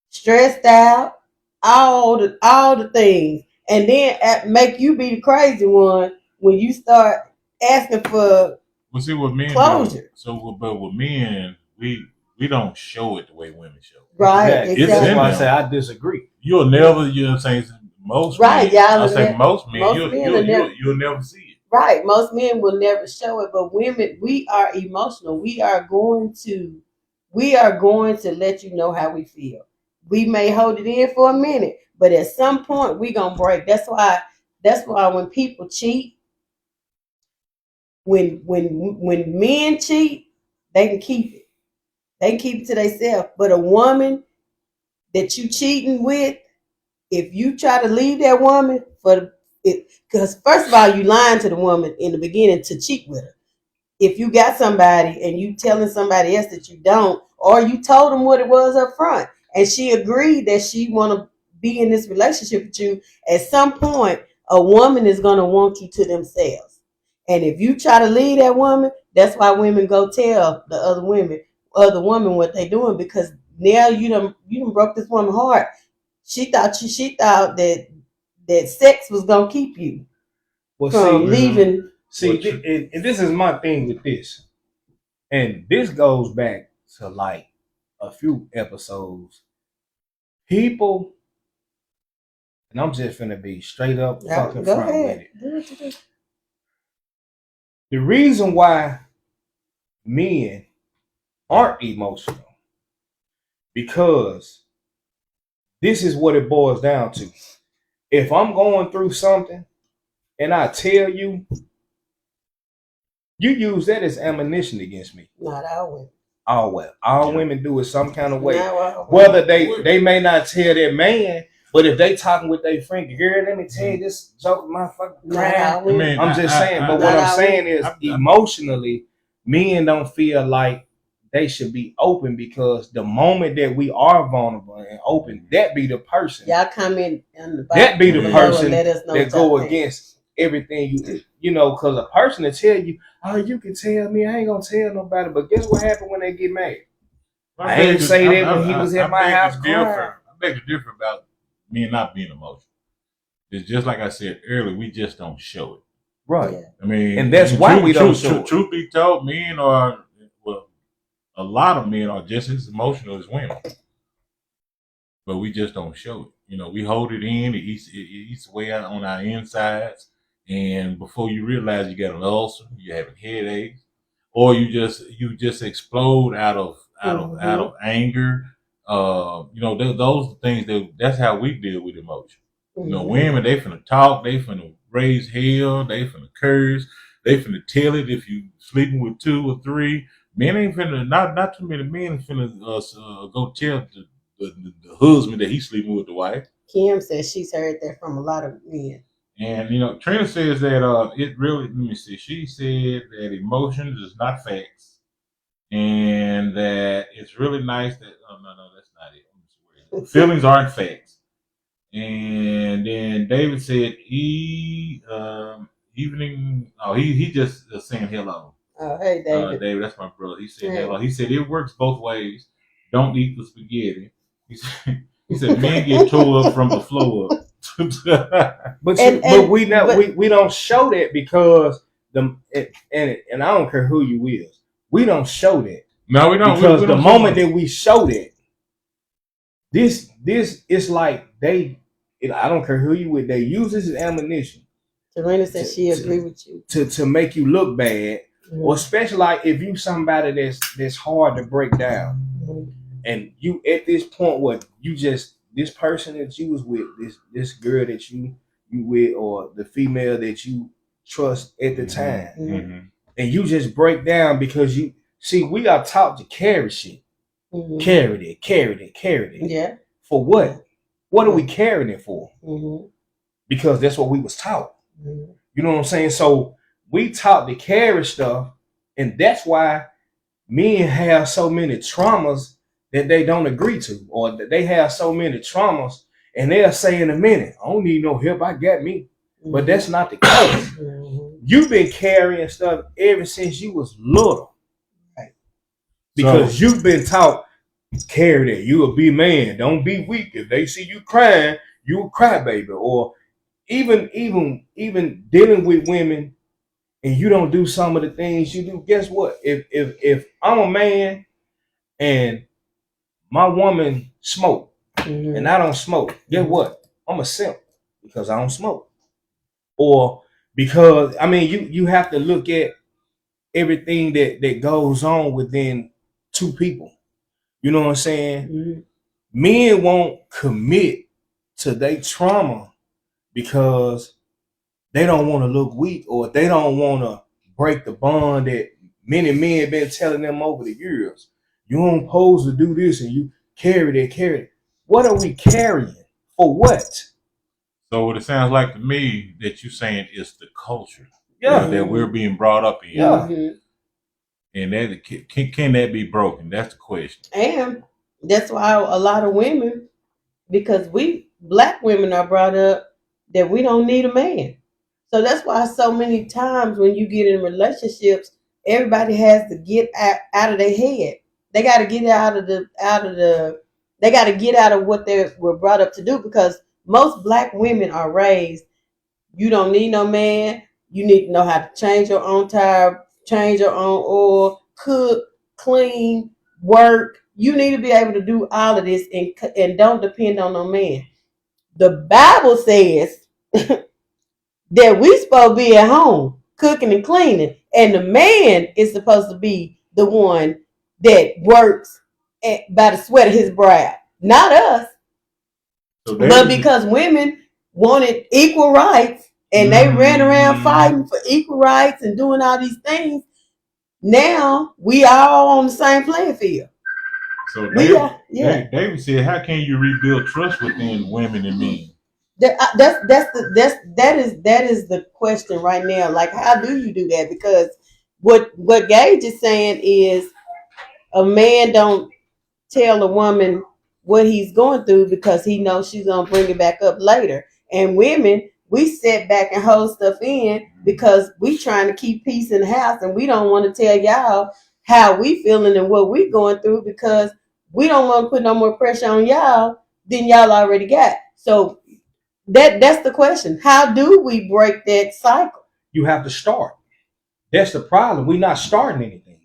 Speaker 1: stressed out, all the things, and then make you be the crazy one when you start asking for closure.
Speaker 2: But with men, we don't show it the way women show it.
Speaker 1: Right. Exactly.
Speaker 4: That's why I say I disagree.
Speaker 2: You'll never, you know what I'm saying? Most men, you'll never see it.
Speaker 1: Right. Most men will never show it, but women, we are emotional. We are going to let you know how we feel. We may hold it in for a minute, but at some point we're gonna break. That's why when people cheat, when men cheat, they can keep it. They can keep it to themselves. But a woman that you cheating with, if you try to leave that woman because first of all, you lying to the woman in the beginning to cheat with her. If you got somebody and you telling somebody else that you don't, or you told them what it was up front, and she agreed that she want to be in this relationship with you, at some point, a woman is going to want you to themselves. And if you try to leave that woman, that's why women go tell the other woman what they doing, because now you done broke this woman's heart. She thought that sex was going to keep you from leaving.
Speaker 4: And this is my thing with this. And this goes back to like a few episodes people, and I'm just finna be straight up fucking
Speaker 1: Go
Speaker 4: front
Speaker 1: ahead.
Speaker 4: with it.
Speaker 1: Do what you do.
Speaker 4: The reason why men aren't emotional, because this is what it boils down to. If I'm going through something and I tell you, you use that as ammunition against me.
Speaker 1: Not all women.
Speaker 4: All women do it some kind of way.
Speaker 1: Not all women.
Speaker 4: Whether they may not tell their man, but if they talking with their friend, girl, let me tell you this joke, motherfucker.
Speaker 1: Not all women.
Speaker 4: I'm just saying, but
Speaker 1: Not
Speaker 4: what I'm
Speaker 1: all
Speaker 4: saying is emotionally, men don't feel like they should be open, because the moment that we are vulnerable and open, that be the person.
Speaker 1: Y'all comment on the
Speaker 4: That be the person
Speaker 1: let us know
Speaker 4: that go against everything you know, because a person to tell you, oh, you can tell me, I ain't gonna tell nobody. But guess what happened when they get mad? I ain't say that when he was at my house.
Speaker 2: I beg to differ about men not being emotional. It's just like I said earlier, we just don't show it.
Speaker 4: Right.
Speaker 1: Yeah.
Speaker 2: I mean,
Speaker 4: and that's why we don't show it.
Speaker 2: Truth be told, men are, well, a lot of men are just as emotional as women, but we just don't show it. You know, we hold it in. It eats away out on our insides, and before you realize, you got an ulcer, you're having headaches, or you just explode out of anger. You know, those things that's how we deal with emotion. You know, women, they finna talk, they finna raise hell, they finna curse, they finna tell it if you sleeping with 2 or 3. Men ain't finna, not too many men finna go tell the husband that he's sleeping with the wife.
Speaker 1: Kim says she's heard that from a lot of men.
Speaker 2: And you know, Trina says that it really. Let me see. She said that emotions is not facts, and that it's really nice that. Oh no, that's not it. Feelings aren't facts. And then David said, evening. Oh, he just saying hello.
Speaker 1: Oh, hey, David.
Speaker 2: David, that's my brother. He said hello. He said it works both ways. Don't eat the spaghetti. He said men get tore up from the floor up.
Speaker 4: but we don't show that, because and I don't care who you is. We don't show that.
Speaker 2: No, we don't.
Speaker 4: Because the moment that we show that, this is like I don't care who you with. They use this as ammunition.
Speaker 1: Serena said she agree with you
Speaker 4: to make you look bad, or especially like if you somebody that's hard to break down, and you at this point where you just this person that you was with, this girl that you with, or the female that you trust at the time, and you just break down because you see we are taught to carry shit. Carry it.
Speaker 1: Yeah.
Speaker 4: For what? What are we carrying it for? Because that's what we was taught. You know what I'm saying? So we taught to carry stuff, and that's why men have so many traumas that they don't agree to, or that they have so many traumas, and they'll say in a minute, I don't need no help, I got me. But that's not the case. You've been carrying stuff ever since you was little. Because you've been taught, carry that. You a be man. Don't be weak. If they see you crying, you a crybaby. Or even dealing with women, and you don't do some of the things you do. Guess what? If I'm a man and my woman smoke and I don't smoke, guess what? I'm a simp because I don't smoke. Or because you have to look at everything that goes on within two people. You know what I'm saying? Men won't commit to their trauma because they don't want to look weak, or they don't want to break the bond that many men been telling them over the years. You don't supposed to do this, and you carry that. What are we carrying? For what?
Speaker 2: So what it sounds like to me that you're saying is the culture that we're being brought up in.
Speaker 4: Yeah.
Speaker 2: And that can that be broken? That's the question.
Speaker 1: And that's why a lot of women, because we black women are brought up that we don't need a man. So that's why so many times when you get in relationships, everybody has to get out of their head. They got to get out of they got to get out of what they were brought up to do, because most black women are raised, you don't need no man. You need to know how to change your own tire, change your own oil, cook, clean, work, you need to be able to do all of this and don't depend on no man. The Bible says that we supposed to be at home cooking and cleaning, and the man is supposed to be the one that works by the sweat of his brow, not us.
Speaker 2: So
Speaker 1: but because women wanted equal rights and they ran around fighting for equal rights and doing all these things, now we all on the same playing field.
Speaker 2: So David said, "How can you rebuild trust within women and men?"
Speaker 1: That is the question right now. Like, how do you do that? Because what Gage is saying is a man don't tell a woman what he's going through because he knows she's gonna bring it back up later. And women, we sit back and hold stuff in because we trying to keep peace in the house, and we don't want to tell y'all how we feeling and what we going through because we don't want to put no more pressure on y'all than y'all already got. So that's the question. How do we break that cycle?
Speaker 4: You have to start. That's the problem. We're not starting anything.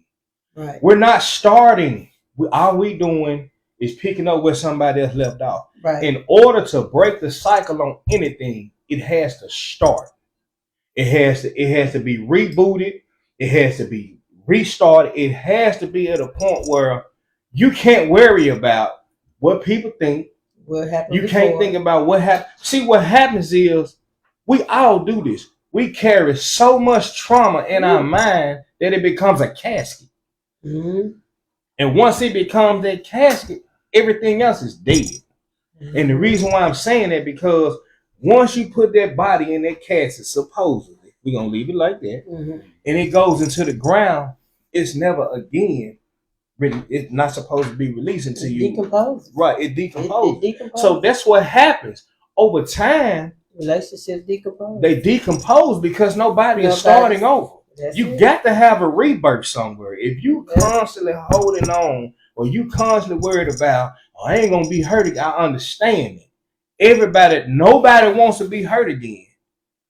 Speaker 1: Right.
Speaker 4: We're not starting. All we doing is picking up where somebody else left off.
Speaker 1: Right.
Speaker 4: In order to break the cycle on anything, it has to start. It has to be rebooted. It has to be restarted. It has to be at a point where you can't worry about what people think.
Speaker 1: What happened
Speaker 4: you
Speaker 1: before.
Speaker 4: Can't think about what happened. See, what happens is we all do this. We carry so much trauma in our mind that it becomes a casket.
Speaker 1: Mm-hmm.
Speaker 4: And once it becomes that casket, everything else is dead. Mm-hmm. And the reason why I'm saying that, because once you put that body in that casket, supposedly, we're going to leave it like that, and it goes into the ground, it's never again, it's not supposed to be released until you
Speaker 1: decompose.
Speaker 4: Right, it decomposes.
Speaker 1: It decomposes.
Speaker 4: So that's what happens. Over time,
Speaker 1: relationships decompose.
Speaker 4: They decompose because nobody is starting over. You got to have a rebirth somewhere. If you constantly holding on, or you constantly worried about, oh, I ain't gonna be hurt again, I understand it. Nobody wants to be hurt again.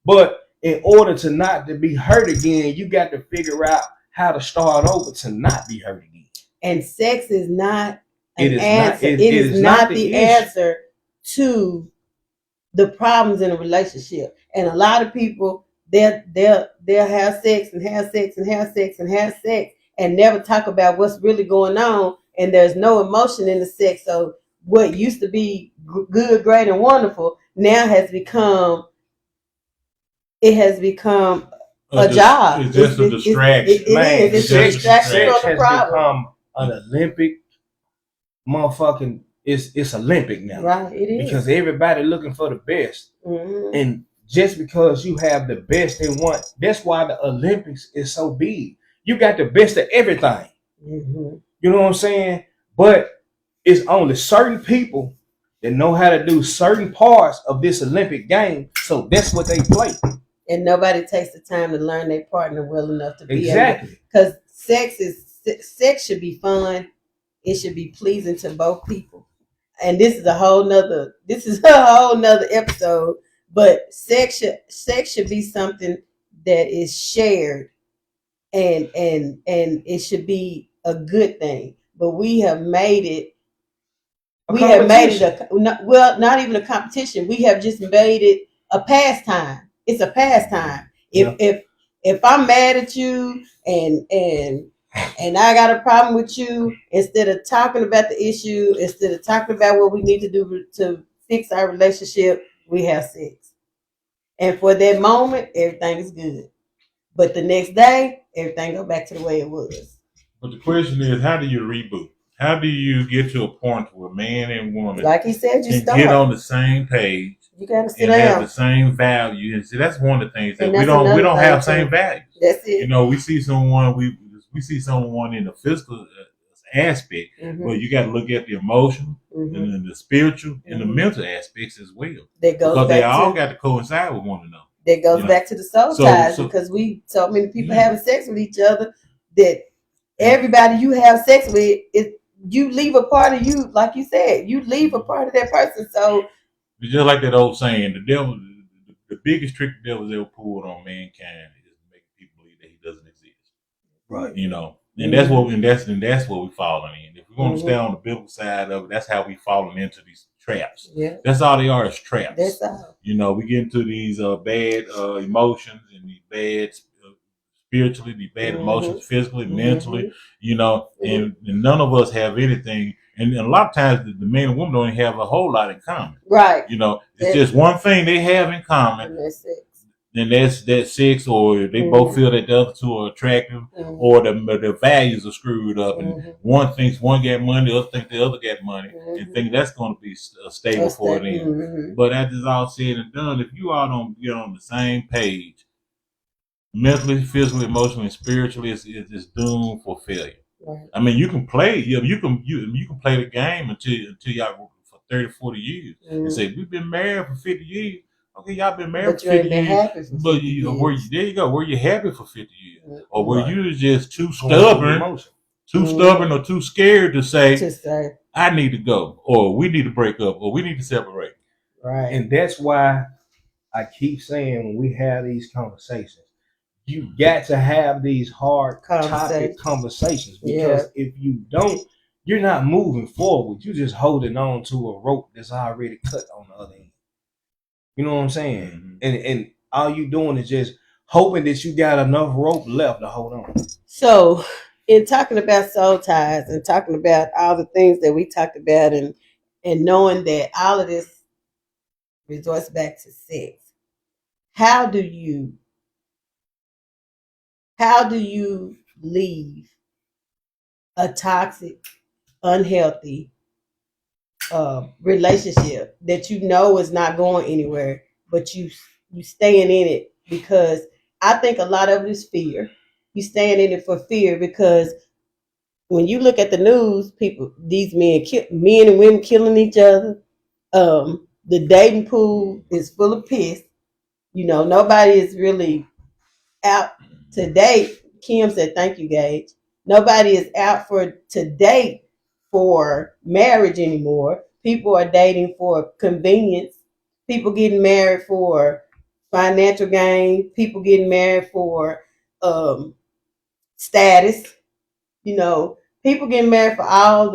Speaker 4: But in order to not to be hurt again, you got to figure out how to start over to not be hurt again.
Speaker 1: And sex is not an answer. It is not the answer to the problems in a relationship. And a lot of people, they'll have sex and have sex and have sex and have sex and never talk about what's really going on. And there's no emotion in the sex. So what used to be good, great, and wonderful now has become a job.
Speaker 2: It's just a distraction.
Speaker 1: It's a distraction from the problem.
Speaker 4: Become an Olympic motherfucking. It's Olympic now.
Speaker 1: Right, it is.
Speaker 4: Because everybody looking for the best. Mm-hmm. And just because you have the best in one, that's why the Olympics is so big. You got the best of everything. Mm-hmm. You know what I'm saying? But it's only certain people that know how to do certain parts of this Olympic game. So that's what they play.
Speaker 1: And nobody takes the time to learn their partner well enough to be
Speaker 4: exactly.
Speaker 1: Because sex should be fun. It should be pleasing to both people. And this is a whole nother episode. But sex should be something that is shared, and it should be a good thing. But we have made it. Not even a competition. We have just made it a pastime. It's a pastime. If I'm mad at you and I got a problem with you, instead of talking about the issue, instead of talking about what we need to do to fix our relationship, we have sex. And for that moment, everything is good. But the next day, everything go back to the way it was.
Speaker 2: But the question is, how do you reboot? How do you get to a point where man and woman,
Speaker 1: like he said,
Speaker 2: get on the same page?
Speaker 1: You gotta sit
Speaker 2: and
Speaker 1: down.
Speaker 2: Have the same value. And see, that's one of the things that we don't have same values.
Speaker 1: That's it.
Speaker 2: You know, we see someone in the physical aspect, but you got to look at the emotional and then the spiritual and the mental aspects as well. Because they all got to coincide with one another.
Speaker 1: That goes back to the soul ties, because we so many people having sex with each other that everybody you have sex with, you leave a part of you, like you said, you leave a part of that person. So
Speaker 2: it's just like that old saying, the biggest trick the devil's ever pulled on mankind is making people believe that he doesn't exist.
Speaker 4: Right.
Speaker 2: You know, and that's what we're falling in. If We're going to stay on the biblical side of it. That's how we falling into these traps.
Speaker 1: Yeah.
Speaker 2: That's all they are, is traps.
Speaker 1: That's all.
Speaker 2: You know, we get into these bad emotions and these bad spiritually, these bad emotions, physically, mentally, you know, and none of us have anything. And a lot of times the man and woman don't even have a whole lot in common.
Speaker 1: Right.
Speaker 2: You know, it's just one thing they have in common.
Speaker 1: And that's it.
Speaker 2: And that's sex, or they both feel that the other two are attractive, or the values are screwed up, and one thinks one got money, the other thinks the other got money, and think that's going to be stable for them. But that is all said and done, if you all don't get on the same page, mentally, physically, emotionally, and spiritually, it's doomed for failure. Right. I mean, you can play, you can play the game until y'all for 30, 40 years, and say we've been married for 50 years. Okay, y'all been married for 50 years, but there you go. Were you happy for 50 years, or were you just too stubborn, or too scared to say, I need to go, or we need to break up, or we need to separate?
Speaker 4: Right, and that's why I keep saying when we have these conversations, you got to have these hard topic conversations, because if you don't, you're not moving forward. You're just holding on to a rope that's already cut on the other end. You know what I'm saying? And all you doing is just hoping that you got enough rope left to hold on.
Speaker 1: So, in talking about soul ties and talking about all the things that we talked about, and knowing that all of this resorts back to sex, how do you leave a toxic, unhealthy relationship that you know is not going anywhere, but you staying in it? Because I think a lot of it is fear. You staying in it for fear, because when you look at the news, these men and women killing each other. The dating pool is full of piss. You know, nobody is really out to date. Kim said, "Thank you, Gage." Nobody is out to date for marriage anymore. People are dating for convenience. People getting married for financial gain. People getting married for status. You know, people getting married for all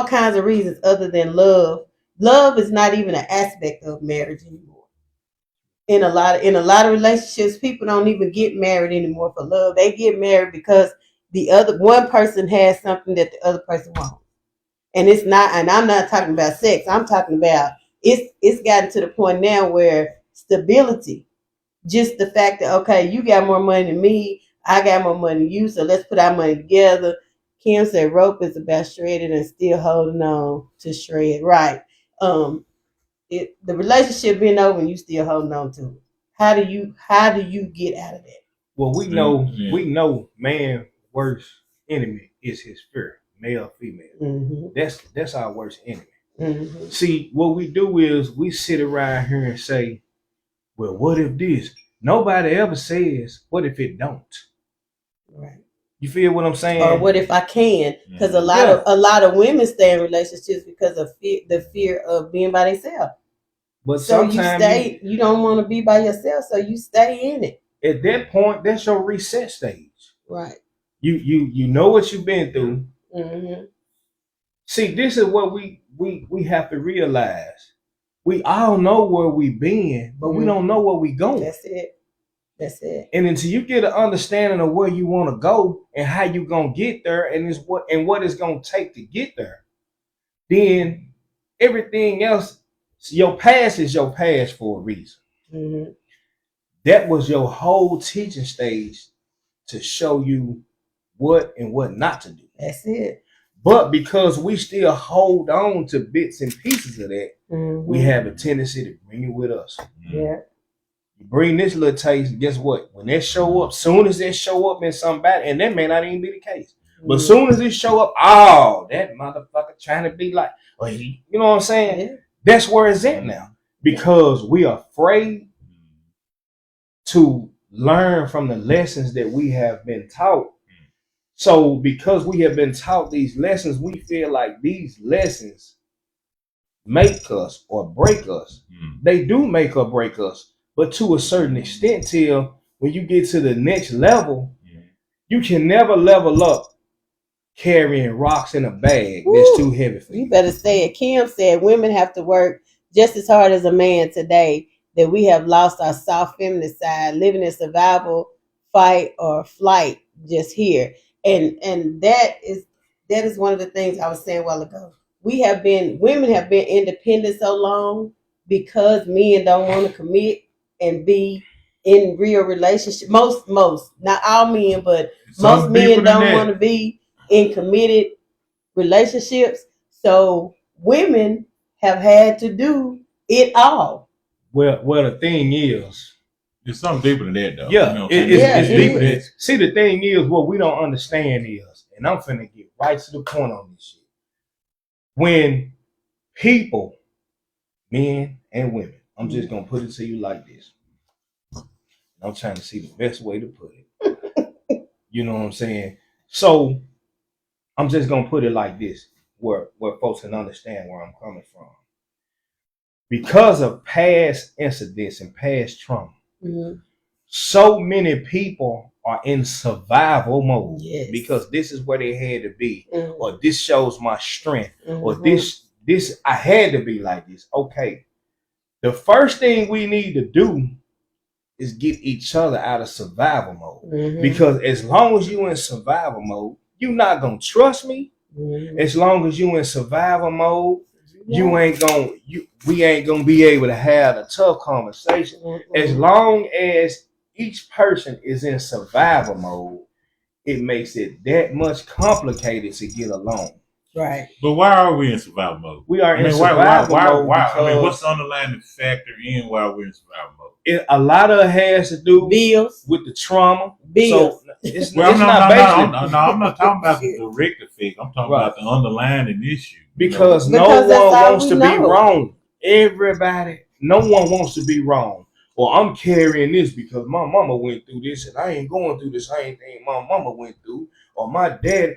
Speaker 1: kinds of reasons other than love. Love is not even an aspect of marriage anymore. In a lot of relationships, people don't even get married anymore for love. They get married because the other one person has something that the other person wants. And it's not, and I'm not talking about sex. I'm talking about it's gotten to the point now where stability, just the fact that, okay, you got more money than me, I got more money than you, so let's put our money together. Kim said rope is about shredded and still holding on to shred. Right. The relationship being over and you still holding on to it. How do you get out of that?
Speaker 4: Well, we know man's worst enemy is his fear, male, female. That's our worst enemy. See, what we do is we sit around here and say, well, what if this? Nobody ever says, what if it don't?
Speaker 1: Right.
Speaker 4: You feel what I'm saying?
Speaker 1: Or what if I can? Because a lot of women stay in relationships because of the fear of being by themselves.
Speaker 4: But
Speaker 1: so you don't want to be by yourself, so you stay in it.
Speaker 4: At that point, that's your reset stage.
Speaker 1: Right.
Speaker 4: You know what you've been through. See, this is what we have to realize. We all know where we've been, but we don't know where we going.
Speaker 1: That's it.
Speaker 4: And until you get an understanding of where you want to go and how you gonna get there, and what it's gonna take to get there, then everything else, your past is your past for a reason. That was your whole teaching stage to show you what and what not to do.
Speaker 1: That's it.
Speaker 4: But because we still hold on to bits and pieces of that, we have a tendency to bring it with us.
Speaker 1: Yeah.
Speaker 4: You bring this little taste, and guess what? When they show up, soon as they show up in somebody, and that may not even be the case, but soon as they show up, oh, that motherfucker trying to be like, you know what I'm saying? Yeah. That's where it's at now, because we are afraid to learn from the lessons that we have been taught. So because we have been taught these lessons, we feel like these lessons make us or break us. They do make or break us, but to a certain extent, till when you get to the next level, you can never level up carrying rocks in a bag
Speaker 1: Woo.
Speaker 4: that's too heavy for
Speaker 1: You
Speaker 4: you.
Speaker 1: better say it. Kim said women have to work just as hard as a man today, that we have lost our soft feminine side, living in survival, fight, or flight just here. And that is one of the things I was saying a while ago. Women have been independent so long because men don't want to commit and be in real relationship. Most, not all men, but most
Speaker 2: Something
Speaker 1: men
Speaker 2: deeper than
Speaker 1: don't want
Speaker 2: that.
Speaker 1: to be in committed relationships. So women have had to do it all.
Speaker 4: Well, the thing is,
Speaker 2: It's something deeper than that, though.
Speaker 4: yeah,
Speaker 2: You know what I'm
Speaker 4: it's,
Speaker 2: saying?
Speaker 4: it's
Speaker 1: it
Speaker 4: deeper
Speaker 1: is.
Speaker 4: than. See, the thing is, what we don't understand is, and I'm finna get right to the point on this shit. When people, men and women, I'm just gonna put it to you like this. I'm trying to see the best way to put it. You know what I'm saying? So I'm just gonna put it like this, where folks can understand where I'm coming from. Because of past incidents and past trauma, so many people are in survival mode.
Speaker 1: Yes.
Speaker 4: Because this is where they had to be,
Speaker 1: Mhm.
Speaker 4: or this shows my strength, or
Speaker 1: Mhm.
Speaker 4: this I had to be like this. Okay, the first thing we need to do is get each other out of survival mode.
Speaker 1: Mhm.
Speaker 4: Because as long as you in survival mode, you're not gonna trust me.
Speaker 1: Mhm.
Speaker 4: As long as you in survival mode, we ain't gonna be able to have a tough conversation.
Speaker 1: Mhm.
Speaker 4: As long as each person is in survival mode, it makes it that much complicated to get along.
Speaker 1: Right.
Speaker 2: But why are we in survival mode?
Speaker 4: We are
Speaker 2: I mean,
Speaker 4: in survival mode
Speaker 2: I mean,
Speaker 4: because
Speaker 2: what's the underlying factor in why we're in survival mode?
Speaker 4: a lot of it has to do
Speaker 1: Bills.
Speaker 4: with the trauma.
Speaker 1: Bills.
Speaker 4: So it's
Speaker 2: Well,
Speaker 4: not basically
Speaker 2: I'm not talking about the direct effect. I'm talking
Speaker 4: Right.
Speaker 2: about the underlying issue.
Speaker 4: because
Speaker 1: Because
Speaker 4: no
Speaker 1: that's
Speaker 4: one
Speaker 1: all
Speaker 4: wants
Speaker 1: we
Speaker 4: to be
Speaker 1: know.
Speaker 4: wrong. No one wants to be wrong. Well, I'm carrying this because my mama went through this, and I ain't going through the same thing my mama went through, or my dad.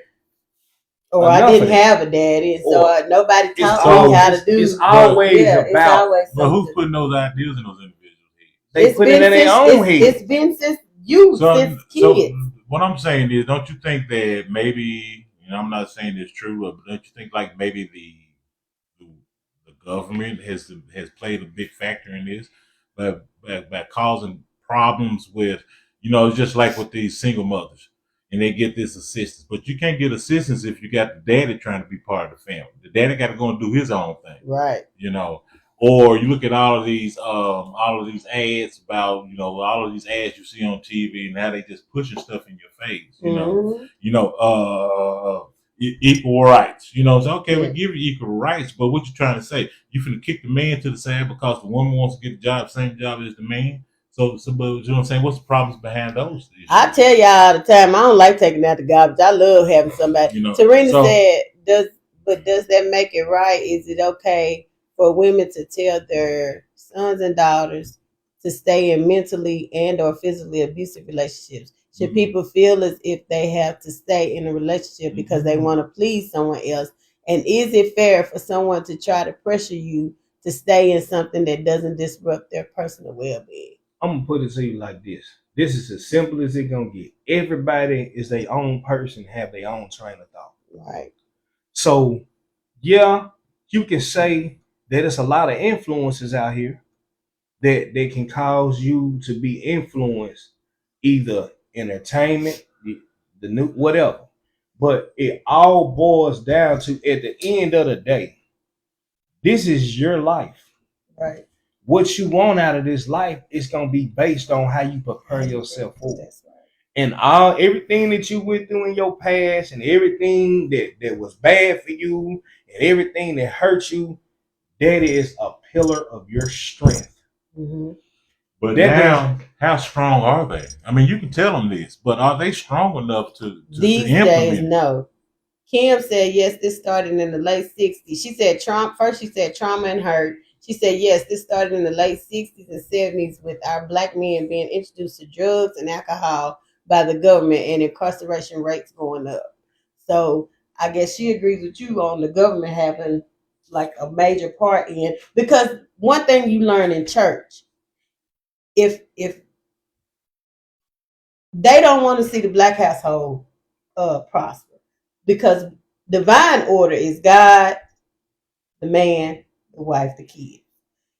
Speaker 1: Or I didn't have a daddy, so nobody taught me how to do.
Speaker 4: It's always
Speaker 1: It's
Speaker 4: about.
Speaker 1: always
Speaker 2: But who's
Speaker 1: something.
Speaker 2: putting those ideas in those individuals' heads?
Speaker 4: They put it in their own head.
Speaker 1: It's been since youth, since kids.
Speaker 2: So what I'm saying is, don't you think that maybe, I'm not saying it's true, but don't you think like maybe the government has played a big factor in this, by causing problems with, it's just like with these single mothers, and they get this assistance, but you can't get assistance if you got the daddy trying to be part of the family. The daddy got to go and do his own thing,
Speaker 1: right?
Speaker 2: Or you look at all of these ads about, all of these ads you see on TV and how they just pushing stuff in your face, equal rights. So okay, we give you equal rights, but what you trying to say? You finna kick the man to the side because the woman wants to get the job, same job as the man. So but you know what I'm saying? What's the problems behind those issues?
Speaker 1: I tell y'all all the time, I don't like taking out the garbage. I love having somebody. Serena said, does that make it right? Is it okay for women to tell their sons and daughters to stay in mentally and or physically abusive relationships? Should people feel as if they have to stay in a relationship because they want to please someone else? And is it fair for someone to try to pressure you to stay in something that doesn't disrupt their personal well-being?
Speaker 4: I'm gonna put it to you like this. This is as simple as it gonna get. Everybody is their own person, have their own train of thought.
Speaker 1: Right.
Speaker 4: So, yeah, you can say that it's a lot of influences out here that can cause you to be influenced, either entertainment, the new whatever. But it all boils down to, at the end of the day, this is your life.
Speaker 1: Right.
Speaker 4: What you want out of this life is gonna be based on how you prepare yourself for it.
Speaker 1: That's right.
Speaker 4: And everything that you went through in your past, and everything that was bad for you, and everything that hurt you, that is a pillar of your strength.
Speaker 1: Mm-hmm.
Speaker 2: But now, how strong are they? I mean, you can tell them this, but are they strong enough to
Speaker 1: These
Speaker 2: implement
Speaker 1: days, no. Kim said, yes, this started in the late 60s. She said trauma and hurt. She said, yes, this started in the late 60s and 70s with our black men being introduced to drugs and alcohol by the government and incarceration rates going up. So I guess she agrees with you on the government having like a major part in, because one thing you learn in church, if they don't want to see the black household prosper, because divine order is God, the man, the wife, the kid.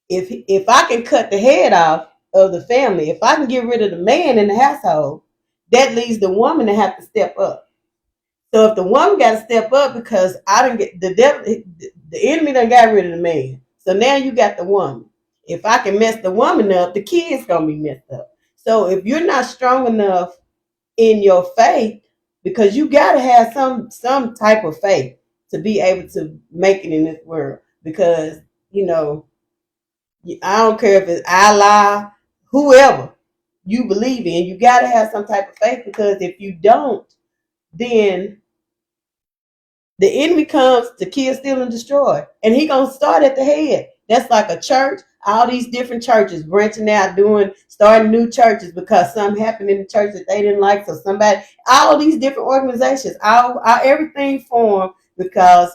Speaker 1: If I can cut the head off of the family, if I can get rid of the man in the household, that leaves the woman to have to step up. So if the woman got to step up because I didn't get the devil, the enemy done got rid of the man. So now you got the woman. If I can mess the woman up, the kid's gonna be messed up. So if you're not strong enough in your faith, because you gotta have some type of faith to be able to make it in this world. Because I don't care if it's Allah, whoever you believe in, you gotta have some type of faith. Because if you don't, then the enemy comes to kill, steal, and destroy. And he gonna start at the head. That's like a church. All these different churches branching out, starting new churches because something happened in the church that they didn't like. So all these different organizations, everything formed because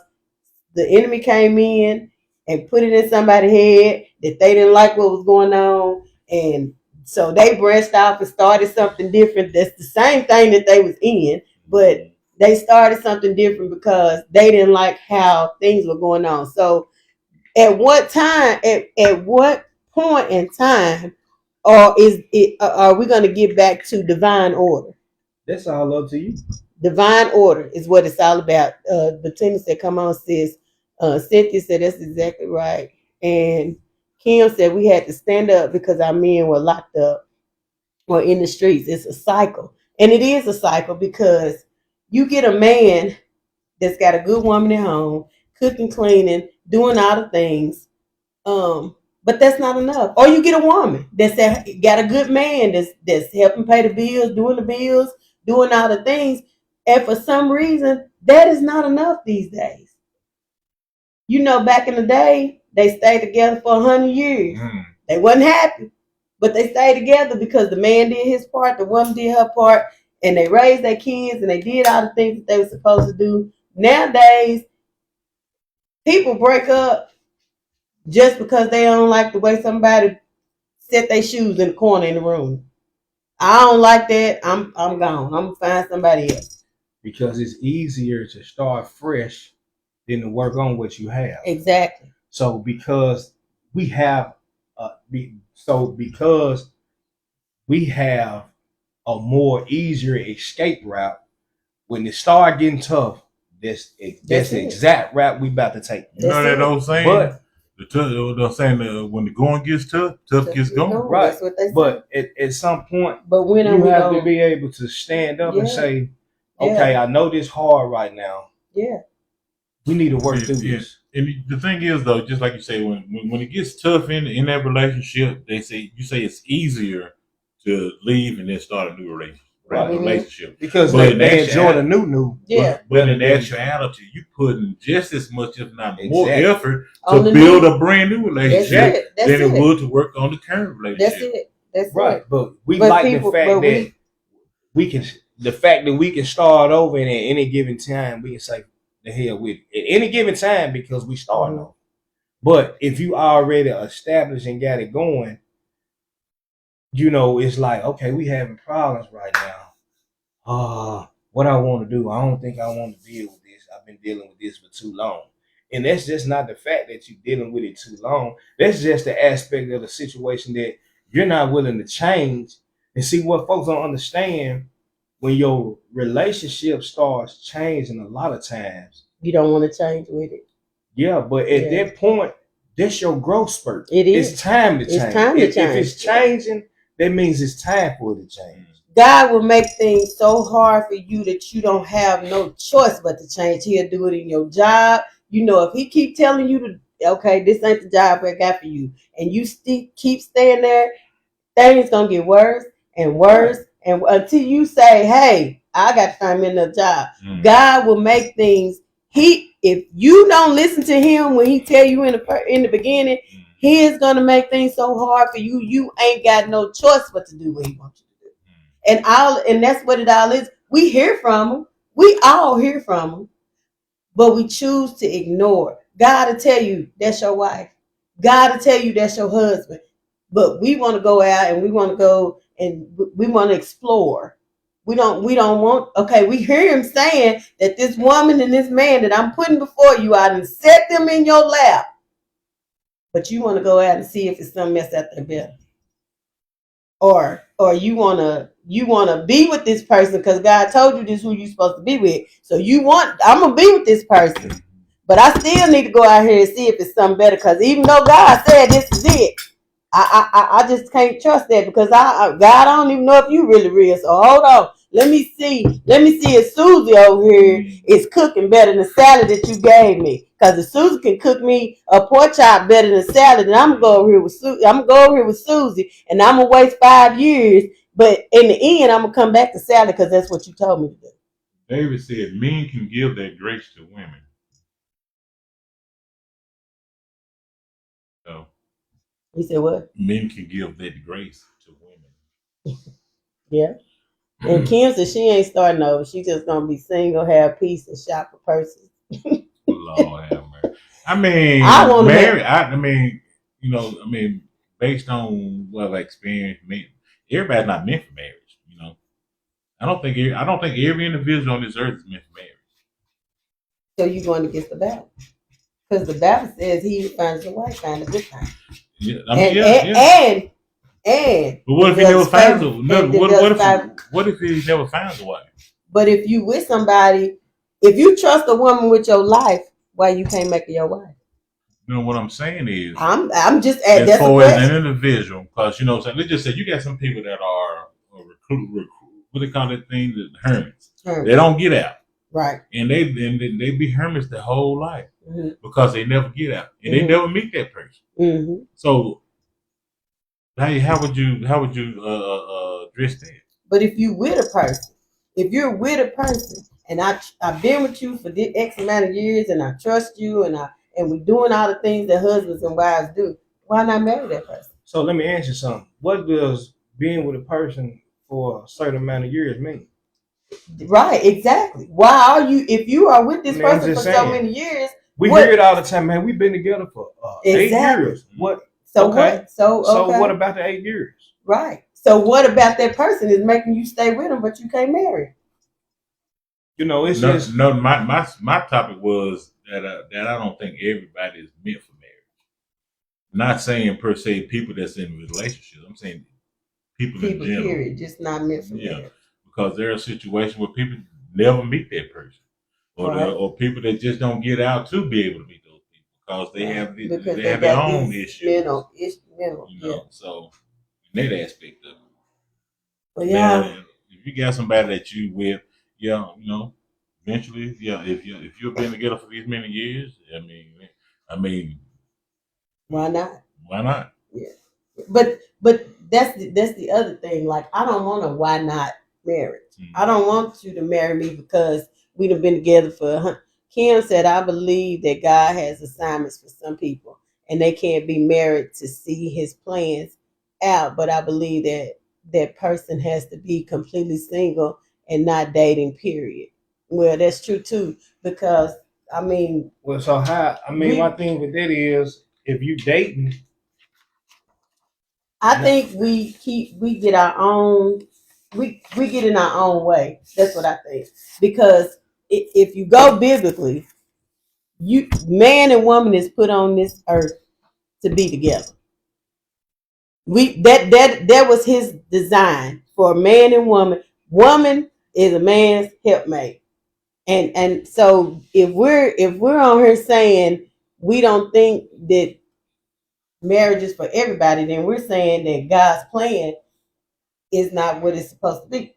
Speaker 1: the enemy came in and put it in somebody's head that they didn't like what was going on. And so they branched off and started something different. That's the same thing that they was in, but they started something different because they didn't like how things were going on. So at what point in time are we going to get back to divine order?
Speaker 4: That's all up to you.
Speaker 1: Divine order is what it's all about. Bettina said, come on, sis. Cynthia said, that's exactly right. And Kim said, we had to stand up because our men were locked up or in the streets. It's a cycle. And it is a cycle because you get a man that's got a good woman at home, cooking, cleaning, doing all the things. But that's not enough. Or you get a woman that's got a good man that's helping pay the bills, doing all the things. And for some reason, that is not enough these days. Back in the day, they stayed together for 100 years. They wasn't happy, but they stayed together because the man did his part, the woman did her part, and they raised their kids and they did all the things that they were supposed to do. Nowadays, people break up just because they don't like the way somebody set their shoes in the corner in the room. I don't like that. I'm gone. I'm gonna find somebody else.
Speaker 4: Because it's easier to start fresh than to work on what you have.
Speaker 1: Exactly.
Speaker 4: So because we have a more easier escape route, when it start getting tough, that's the exact route we about to take.
Speaker 2: You know that old saying?
Speaker 4: But
Speaker 2: they're saying when the going gets tough gets going.
Speaker 4: Right.
Speaker 1: That's what they say.
Speaker 4: But at some point,
Speaker 1: when
Speaker 4: you have to be able to stand up and say, okay, I know this hard right now.
Speaker 1: Yeah.
Speaker 4: We need to work through this.
Speaker 2: And the thing is, though, just like you say, when it gets tough in that relationship, you say it's easier to leave and then start a new relationship.
Speaker 4: Because they enjoy the new.
Speaker 1: Yeah.
Speaker 2: But in actuality, you putting just as much, if not more, effort to build a brand new relationship than it would to work on the current relationship.
Speaker 1: That's
Speaker 4: right.
Speaker 1: it.
Speaker 4: But the fact that we can start over, and at any given time we can say the hell with it. At any given time, because we starting over. But if you already established and got it going, it's like, okay, we having problems right now. What I want to do, I don't think I want to deal with this. I've been dealing with this for too long. And that's just not the fact that you're dealing with it too long. That's just the aspect of the situation that you're not willing to change. And see, what folks don't understand, when your relationship starts changing, a lot of times
Speaker 1: you don't want to change with it.
Speaker 4: Yeah, but at that point, that's your growth spurt.
Speaker 1: It is.
Speaker 4: It's time to change.
Speaker 1: It's time to change.
Speaker 4: If it's changing, that means it's time for it to change.
Speaker 1: God will make things so hard for you that you don't have no choice but to change. He'll do it in your job. If he keep telling you to, okay, this ain't the job I got for you, and you keep staying there, things gonna get worse and worse, and until you say, hey, I got to find me another job. God will make things. If you don't listen to him when he tell you in the beginning, he is gonna make things so hard for you. You ain't got no choice but to do what he wants you to do. And that's what it all is. We hear from him. We all hear from him, but we choose to ignore. God will tell you that's your wife. God will tell you that's your husband. But we want to go out and we want to go and we want to explore. We don't want. Okay, we hear him saying that this woman and this man that I'm putting before you, I done set them in your lap, but you want to go out and see if it's something else out there better, or you wanna be with this person because God told you this is who you supposed to be with. So I'm gonna be with this person, but I still need to go out here and see if it's something better. Because even though God said this is it, I just can't trust that because God, I don't even know if you really real. So hold on. Let me see if Susie over here is cooking better than the salad that you gave me. Because if Susie can cook me a pork chop better than salad, then I'm gonna go over here with Susie, and I'm gonna waste 5 years. But in the end, I'm gonna come back to salad because that's what you told me to do.
Speaker 2: David said men can give their grace to women. So
Speaker 1: He said what?
Speaker 2: men can give that grace to women.
Speaker 1: Yeah. And Kim said she ain't starting over. She just gonna be single, have peace, and shop for purses.
Speaker 2: Lord have mercy. I mean,
Speaker 1: I want to
Speaker 2: marry. I mean, you know, I mean, based on what I've experienced, everybody's not meant for marriage. You know, I don't think every individual on this earth is meant for marriage.
Speaker 1: So you going against the Bible? Because the Bible says he who finds a wife finds a good thing.
Speaker 2: Yeah, I mean,
Speaker 1: And
Speaker 2: but what if he never finds a what if he never finds a wife?
Speaker 1: But if you with somebody, if you trust a woman with your life, why you can't make her your wife?
Speaker 2: You know what I'm saying is
Speaker 1: I'm just
Speaker 2: as far as an individual, because you know what I'm saying, let's just say you got some people that are recruit what they call that thing, the hermits. They don't get out.
Speaker 1: Right.
Speaker 2: And they be hermits their whole life because they never get out and they never meet that person.
Speaker 1: Mm-hmm.
Speaker 2: So how would you address that?
Speaker 1: But if you're with a person, and I've been with you for this X amount of years, and I trust you, and we're doing all the things that husbands and wives do, why not marry that person?
Speaker 4: So let me ask you something. What does being with a person for a certain amount of years mean?
Speaker 1: Right, exactly. Why are you, if you are with this person for so many years?
Speaker 4: We hear it all the time, man. We've been together for 8 years. What?
Speaker 1: So
Speaker 4: okay.
Speaker 1: What? So
Speaker 4: what about the 8 years?
Speaker 1: Right. So what about that person is making you stay with them, but you can't marry?
Speaker 4: You know, it's
Speaker 2: my topic was that I don't think everybody is meant for marriage. Not saying per se people that's in relationships. I'm saying people in general.
Speaker 1: Period, just not meant for marriage.
Speaker 2: Because there are situations where people never meet that person, or people that just don't get out to be able to meet those people because they have their own issues.
Speaker 1: Mental,
Speaker 2: you know, so in that aspect of it.
Speaker 1: Well, yeah.
Speaker 2: Now, if you got somebody that you with, you know, eventually, if you've been together for these many years, I mean,
Speaker 1: why not?
Speaker 2: Why not?
Speaker 1: Yeah, but that's the other thing. Like, I don't want a why not marriage. Mm-hmm. I don't want you to marry me because we've been together for. Kim said, I believe that God has assignments for some people, and they can't be married to see His plans out. But I believe that person has to be completely single and not dating, period. Well, that's true too, because I mean,
Speaker 4: one thing with that is if you dating,
Speaker 1: I think we get our own, we get in our own way. That's what I think. Because if you go biblically, man and woman is put on this earth to be together. That was His design for man and woman. Woman is a man's helpmate. And so if we're on here saying we don't think that marriage is for everybody, then we're saying that God's plan is not what it's supposed to be.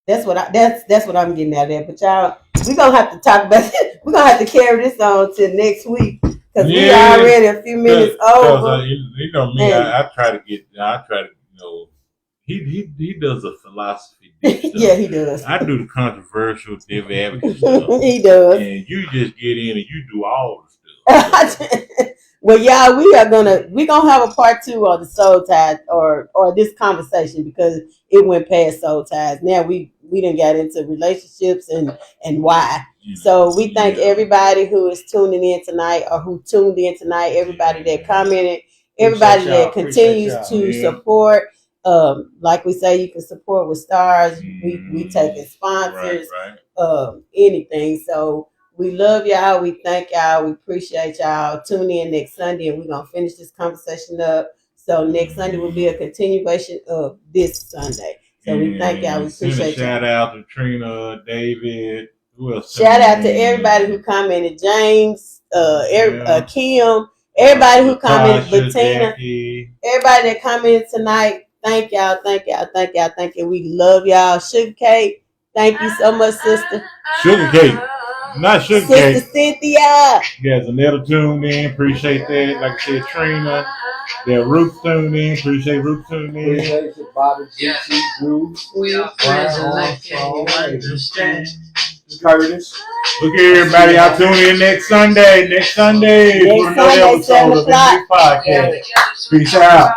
Speaker 1: That's what I'm getting at there. But y'all, we're gonna have to talk about it. We're gonna have to carry this on till next week because we already a few minutes over.
Speaker 2: You know me, I try to you know. He does a philosophy.
Speaker 1: Yeah, he does.
Speaker 2: I do the controversial, devil advocate stuff.
Speaker 1: He does.
Speaker 2: And you just get in and you do all the stuff.
Speaker 1: Well, y'all, we're gonna have a part 2 of the soul ties or this conversation because it went past soul ties. Now we done got into relationships and why. So we thank everybody who is tuning in tonight or who tuned in tonight. Everybody that commented, everybody that continues to support Like we say, you can support with stars. We taking sponsors,
Speaker 2: Right.
Speaker 1: Anything. So we love y'all. We thank y'all. We appreciate y'all. Tune in next Sunday, and we're gonna finish this conversation up. So next Sunday will be a continuation of this Sunday. So we thank y'all. We
Speaker 2: Send a
Speaker 1: appreciate y'all.
Speaker 2: shout out to Trina, David. Who else?
Speaker 1: Shout out to everybody who commented. James, Kim, everybody who commented.
Speaker 2: Tasha,
Speaker 1: Bettina,
Speaker 2: Jackie.
Speaker 1: everybody that commented tonight. Thank y'all. Thank y'all. Thank y'all. Thank you. We love y'all. Sugar Cake. Thank you so much, sister.
Speaker 2: Sugar Cake. Not Sugar
Speaker 1: Sister
Speaker 2: Cake.
Speaker 1: Cynthia.
Speaker 2: Yeah, Zanetta tuned in. Appreciate that. Like I said, Trina. Yeah, Ruth tuned in. Appreciate Ruth tuned in.
Speaker 4: Appreciate you, Bobby, GC, Drew,
Speaker 3: We are friends and like can you understand?
Speaker 4: Curtis.
Speaker 2: Look here, everybody. Y'all tune in next Sunday. Next Sunday.
Speaker 1: Next
Speaker 2: For another
Speaker 1: Sunday,
Speaker 2: episode
Speaker 1: 7
Speaker 2: of
Speaker 1: o'clock.
Speaker 2: the Podcast. Peace out.